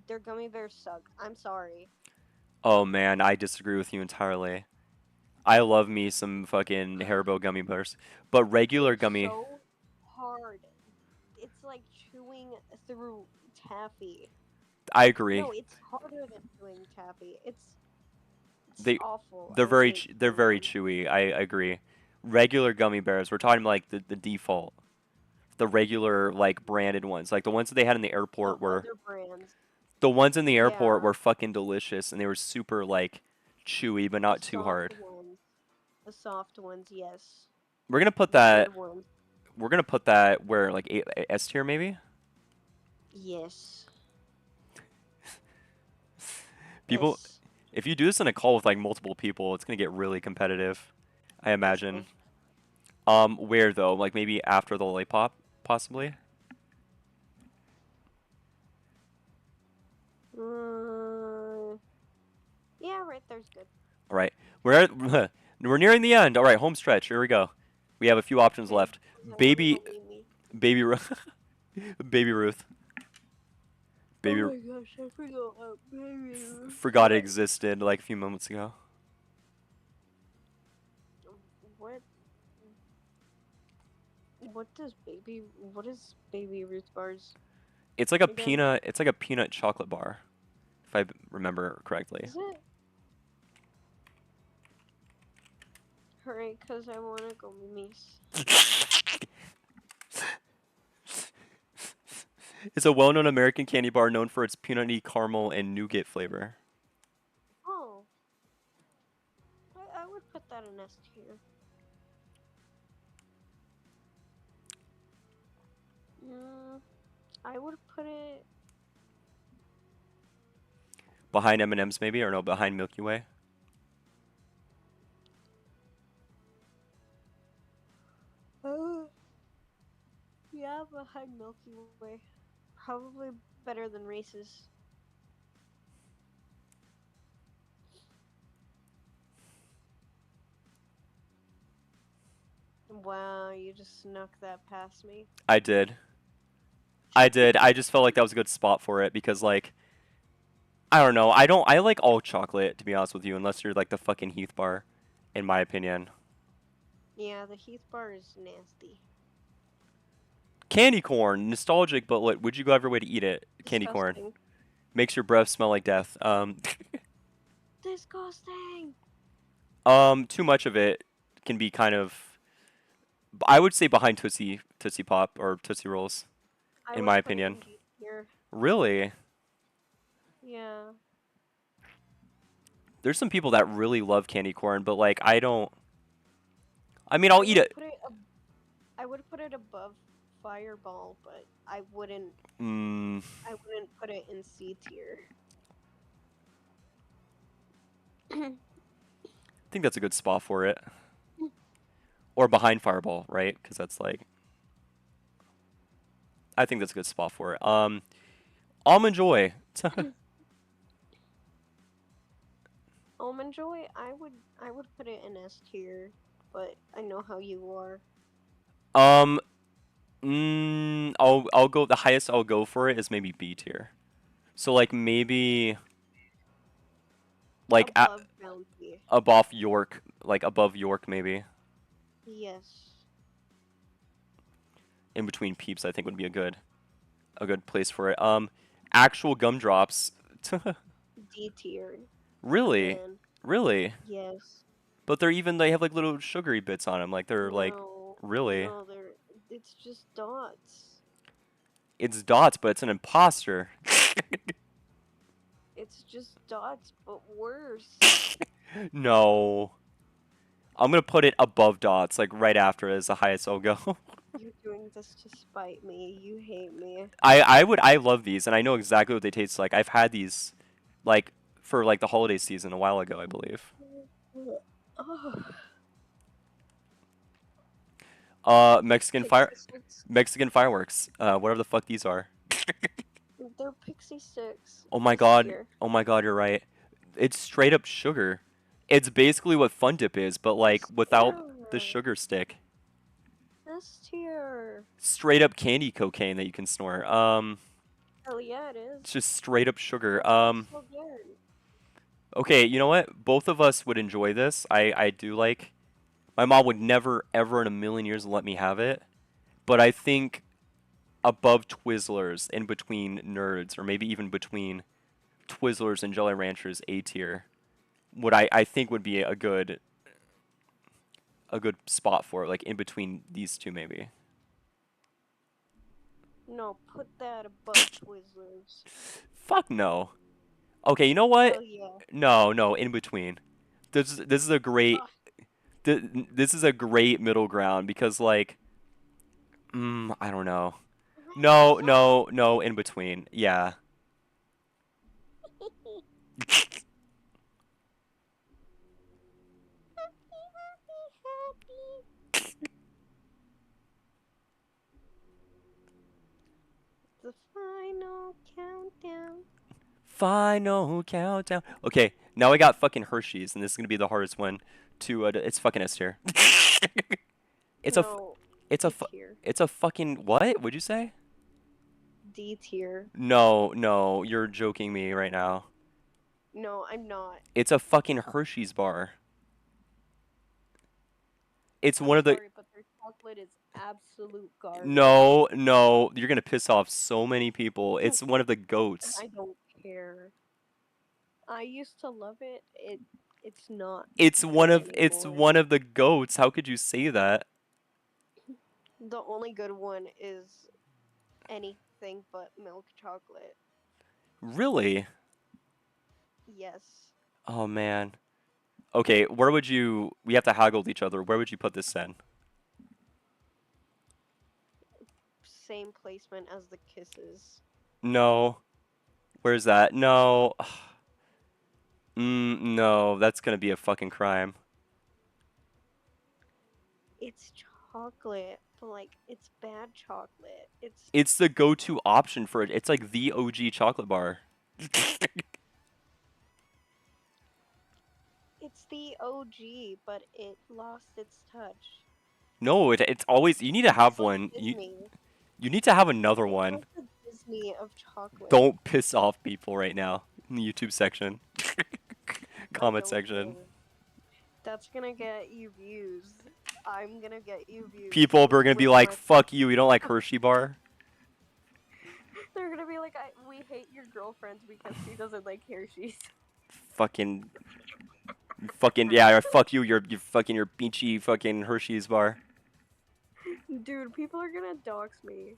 their gummy bears suck. I'm sorry. Oh man, I disagree with you entirely. I love me some fucking Haribo gummy bears, but regular They're gummy. so hard. It's like chewing through taffy. I agree. No, it's harder than chewing taffy. It's They awful. they're I hate they're very them. chewy. I agree. Regular gummy bears. We're talking like the default, the regular like branded ones, like the ones that they had in the The airport were other brands. the ones in the airport Yeah, were fucking delicious and they were super like chewy but the not too soft hard. ones. The soft ones, yes. We're gonna put The good that. ones. We're gonna put that where like S tier maybe. Yes. People, S. if you do this in a call with like multiple people, it's gonna get really competitive. I S. imagine. Where though? Like maybe after the lollipop, possibly. Mm, yeah, right there's good. All right, we're at, we're nearing the end. All right, home stretch. Here we go. We have a few options Okay, left. 'cause I want to Baby, go Mimi. baby, baby Ruth, Oh baby. my gosh, I forgot about Baby Ruth. Forgot it existed like a few moments ago. What? What is Baby Ruth bars It's like a again? peanut. It's like a peanut chocolate bar, if I remember correctly. Is it? Hurry, cause I wanna go Mimi's. It's a well-known American candy bar known for its peanutty caramel and nougat flavor. Oh, I would put that in S tier. Mm, I would put it. Behind M&M's maybe, or no, behind Milky Way. Oh, yeah, behind Milky Way. Probably better than Reese's. Wow, you just snuck that past me. I did. I did. I just felt like that was a good spot for it because like I don't know. I like all chocolate to be honest with you unless you're like the fucking Heath bar in my opinion. Yeah, the Heath bar is nasty. Candy corn, nostalgic, but what would you go every way to eat it? Candy corn Disgusting. makes your breath smell like death. Disgusting! Too much of it can be kind of I would say behind Tootsie Pop or Tootsie Rolls I in would my put it opinion. in B tier. Really? Yeah. There's some people that really love candy corn, but like I don't. I mean, I'll I eat would it. put it I would put it above Fireball, but Mm, I wouldn't put it in C tier. I think that's a good spot for it. Or behind Fireball, right? Because that's like I think that's a good spot for it. Almond Joy. Almond Joy, I would put it in S tier, but I know how you are. um, I'll go. The highest I'll go for it is maybe B tier. So like maybe like Above Bounty. above York, like above York maybe. Yes. In between Peeps, I think would be a good place for it. Actual gumdrops. D tier. Really, Again. really. Yes. But they have like little sugary bits on them. Like they're like No. really. No, it's just dots. It's dots, but it's an imposter. It's just dots, but worse. No. I'm gonna put it above dots, like right after it is the highest I'll go. You're doing this to spite me. You hate me. I love these and I know exactly what they taste like. I've had these like for like the holiday season a while ago, I believe. Oh, Mexican fire Pixie sticks. Mexican fireworks. Whatever the fuck these are. They're pixie sticks. Oh my S god. tier. Oh my god, you're right. It's straight up sugar. It's basically what Fun Dip is, but like S without the tier. sugar stick. S tier. Straight up candy cocaine that you can snort. Hell yeah, it It's is. just straight up sugar. That's why it's so good. Okay, you know what? Both of us would enjoy this. I do like. My mom would never ever in a million years let me have it, but I think above Twizzlers, in between Nerds, or maybe even between Twizzlers and Jolly Ranchers, A tier, would I think would be a good spot for it, like in between these two maybe. No, put that above Twizzlers. Fuck no. Okay, you know what? Hell yeah. No, no, in between. This is a great Ugh. this is a great middle ground because like I don't know. No, no, no, in between. Yeah. The final countdown. Final countdown. Okay, now I got fucking Hershey's, and this is gonna be the hardest one to. It's fucking S tier. it's a, f- No, it's a, D fu- tier. it's a fucking what? Would you say? D tier. No, no, you're joking me right now. No, I'm not. It's a fucking Hershey's bar. It's I'm one of the. sorry, but their chocolate is absolute garbage. No, no, you're gonna piss off so many people. It's one of the goats. I don't care. I used to love it. It's not good It's anymore. one of the goats. How could you say that? The only good one is any. anything but milk chocolate. Really? Yes. Oh man. Okay, where would you? We have to haggle with each other. Where would you put this in? Same placement as the kisses. No. Where's that? No. No. That's gonna be a fucking crime. It's chocolate, but like it's bad chocolate. It's the go-to option for it. It's like the OG chocolate bar. It's the OG, but it lost its touch. No, it's always. You need to have It's like one. Disney. You need to have another It's one. like the Disney of chocolate. Don't piss off people right now in the YouTube section, I comment don't section. care. That's gonna get you views. I'm gonna get you views People are gonna be with like, my. "Fuck you! You don't like Hershey bar?" They're gonna be like, we hate your girlfriend because she doesn't like Hershey's. Fucking, fucking yeah. Fuck you. You're fucking your beachy fucking Hershey's bar. Dude, people are gonna dox me.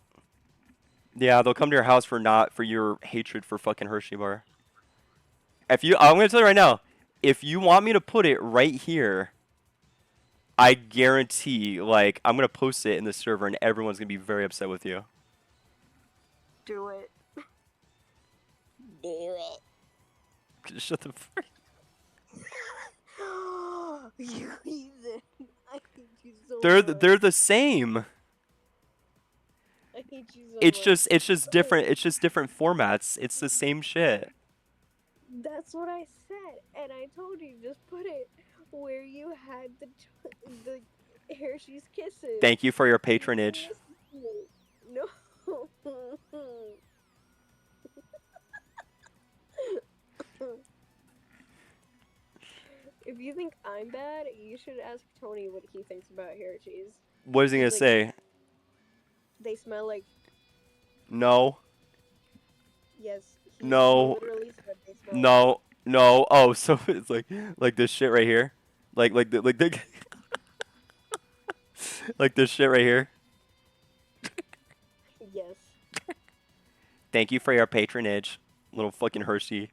Yeah, they'll come to your house for your hatred for fucking Hershey bar. I'm gonna tell you right now, if you want me to put it right here, I guarantee, like, I'm gonna post it in the server and everyone's gonna be very upset with you. Do it. Do it. Shut the fuck. You heathen. I hate you so much. They're the same. I hate you so It's much. just it's just different. It's just different formats. It's the same shit. That's what I said, and I told you just put it where you had the Hershey's Kisses. Thank you for your You didn't patronage. listen to me. No. If you think I'm bad, you should ask Tony what he thinks about Hershey's. What is he gonna He's like, say? they smell like. No, Yes, he no, literally said they smell like. no, no. Oh, so it's like this shit right here, like the like this shit right here. Yes. Thank you for your patronage, little fucking Hershey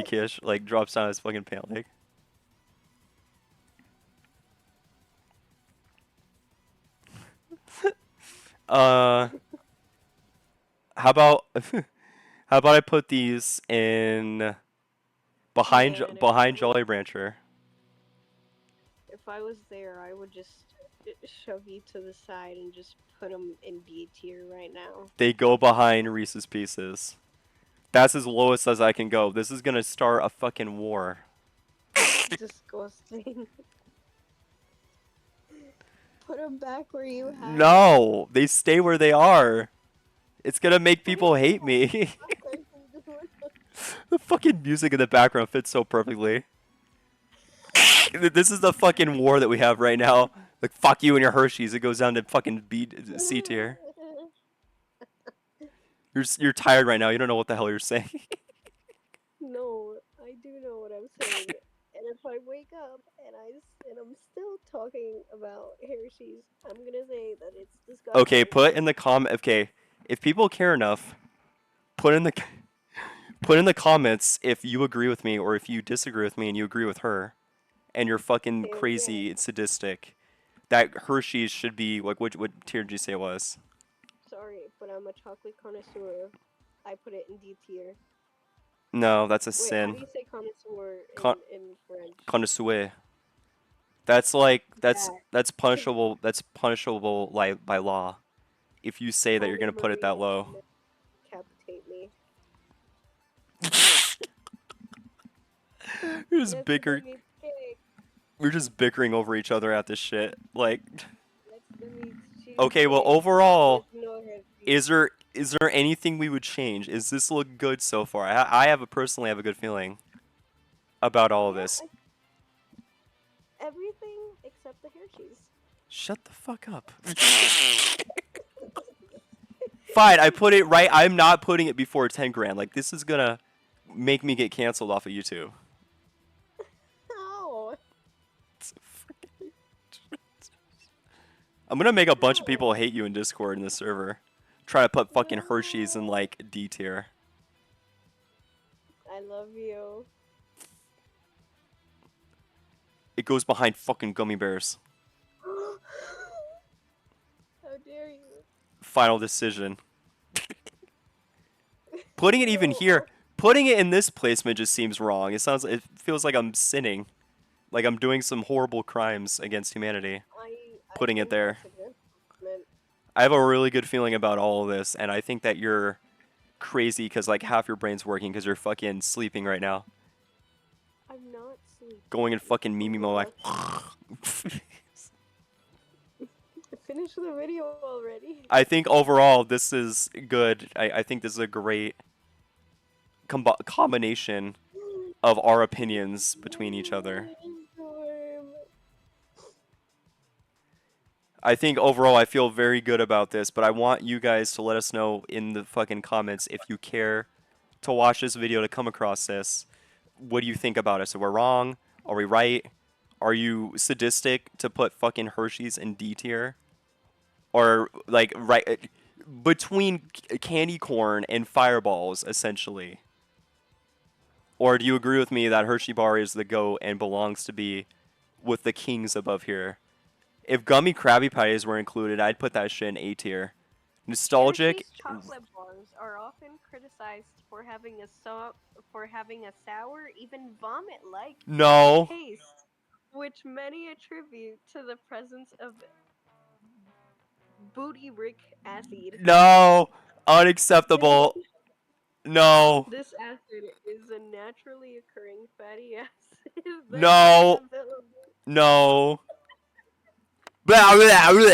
kiss like drops down his fucking pant leg. Uh, how about how about I put these in Man, behind Jolly Rancher? if I was there, I would just shove you to the side and just put them in B tier right now. They go behind Reese's Pieces. That's as lowest as I can go. This is gonna start a fucking war. Disgusting. Put them back where you had them. No, they stay where they are. It's gonna make Put it people hate back. me. My person doing it. The fucking music in the background fits so perfectly. This is the fucking war that we have right now. Like, fuck you and your Hershey's. It goes down to fucking C tier. You're tired right now. You don't know what the hell you're saying. No, I do know what I'm saying. And if I wake up and I'm still talking about Hershey's, I'm gonna say that it's disgusting. Okay, put in the comment. Okay, if people care enough, put in the put in the comments if you agree with me or if you disagree with me and you agree with her, and you're fucking Hell crazy yeah. and sadistic. That Hershey's should be like what tier did you say it was? Sorry, but I'm a chocolate connoisseur. I put it in D tier. No, that's a Wait, how do sin. you say connoisseur Con in French? connoisseur. That's like That. that's punishable. That's punishable by law. If you say that Call you're me gonna put it that Maria low. and then decapitate me. We're just That's bicker. the meat cake. We're just bickering over each other at this shit. Like, That's the meat okay, well, cheesecake with overall, no Hershey's. is there anything we would change? Is this look good so far? I have a personally have a good feeling about all of Yeah, this. everything except the Hershey's. Shut the fuck up. Fine, I put it right. I'm not putting it before 10 grand. Like, this is gonna make me get canceled off of YouTube. How? I'm gonna make a bunch of How? people hate you in Discord in this server. Try to put fucking Hershey's in No. like D tier. I love you. It goes behind fucking gummy bears. How dare you? Final decision. Putting it even No, here, putting it in this placement just seems wrong. It feels like I'm sinning, like I'm doing some horrible crimes against humanity. I Putting it think there. that's a good compliment. I have a really good feeling about all of this, and I think that you're crazy because like half your brain's working because you're fucking sleeping right now, I'm not sleeping. going in fucking Oh Mimi my mode like. gosh. Finish the video already. I think overall this is good. I think this is a great combination of our opinions between each other. Storm. I think overall I feel very good about this, but I want you guys to let us know in the fucking comments if you care to watch this video to come across this. What do you think about us? If we're wrong? Are we right? Are you sadistic to put fucking Hershey's in D tier? Or like right between candy corn and fireballs essentially? Or do you agree with me that Hershey bar is the GOAT and belongs to be with the kings above here? If gummy Krabby Patties were included, I'd put that shit in A tier. Nostalgic? Hershey's chocolate bars are often criticized for having a sour, even vomit-like No. taste, which many attribute to the presence of butyric acid. No. Unacceptable. No. This acid is a naturally occurring fatty acid that is No. available. No. Blah, blah, blah.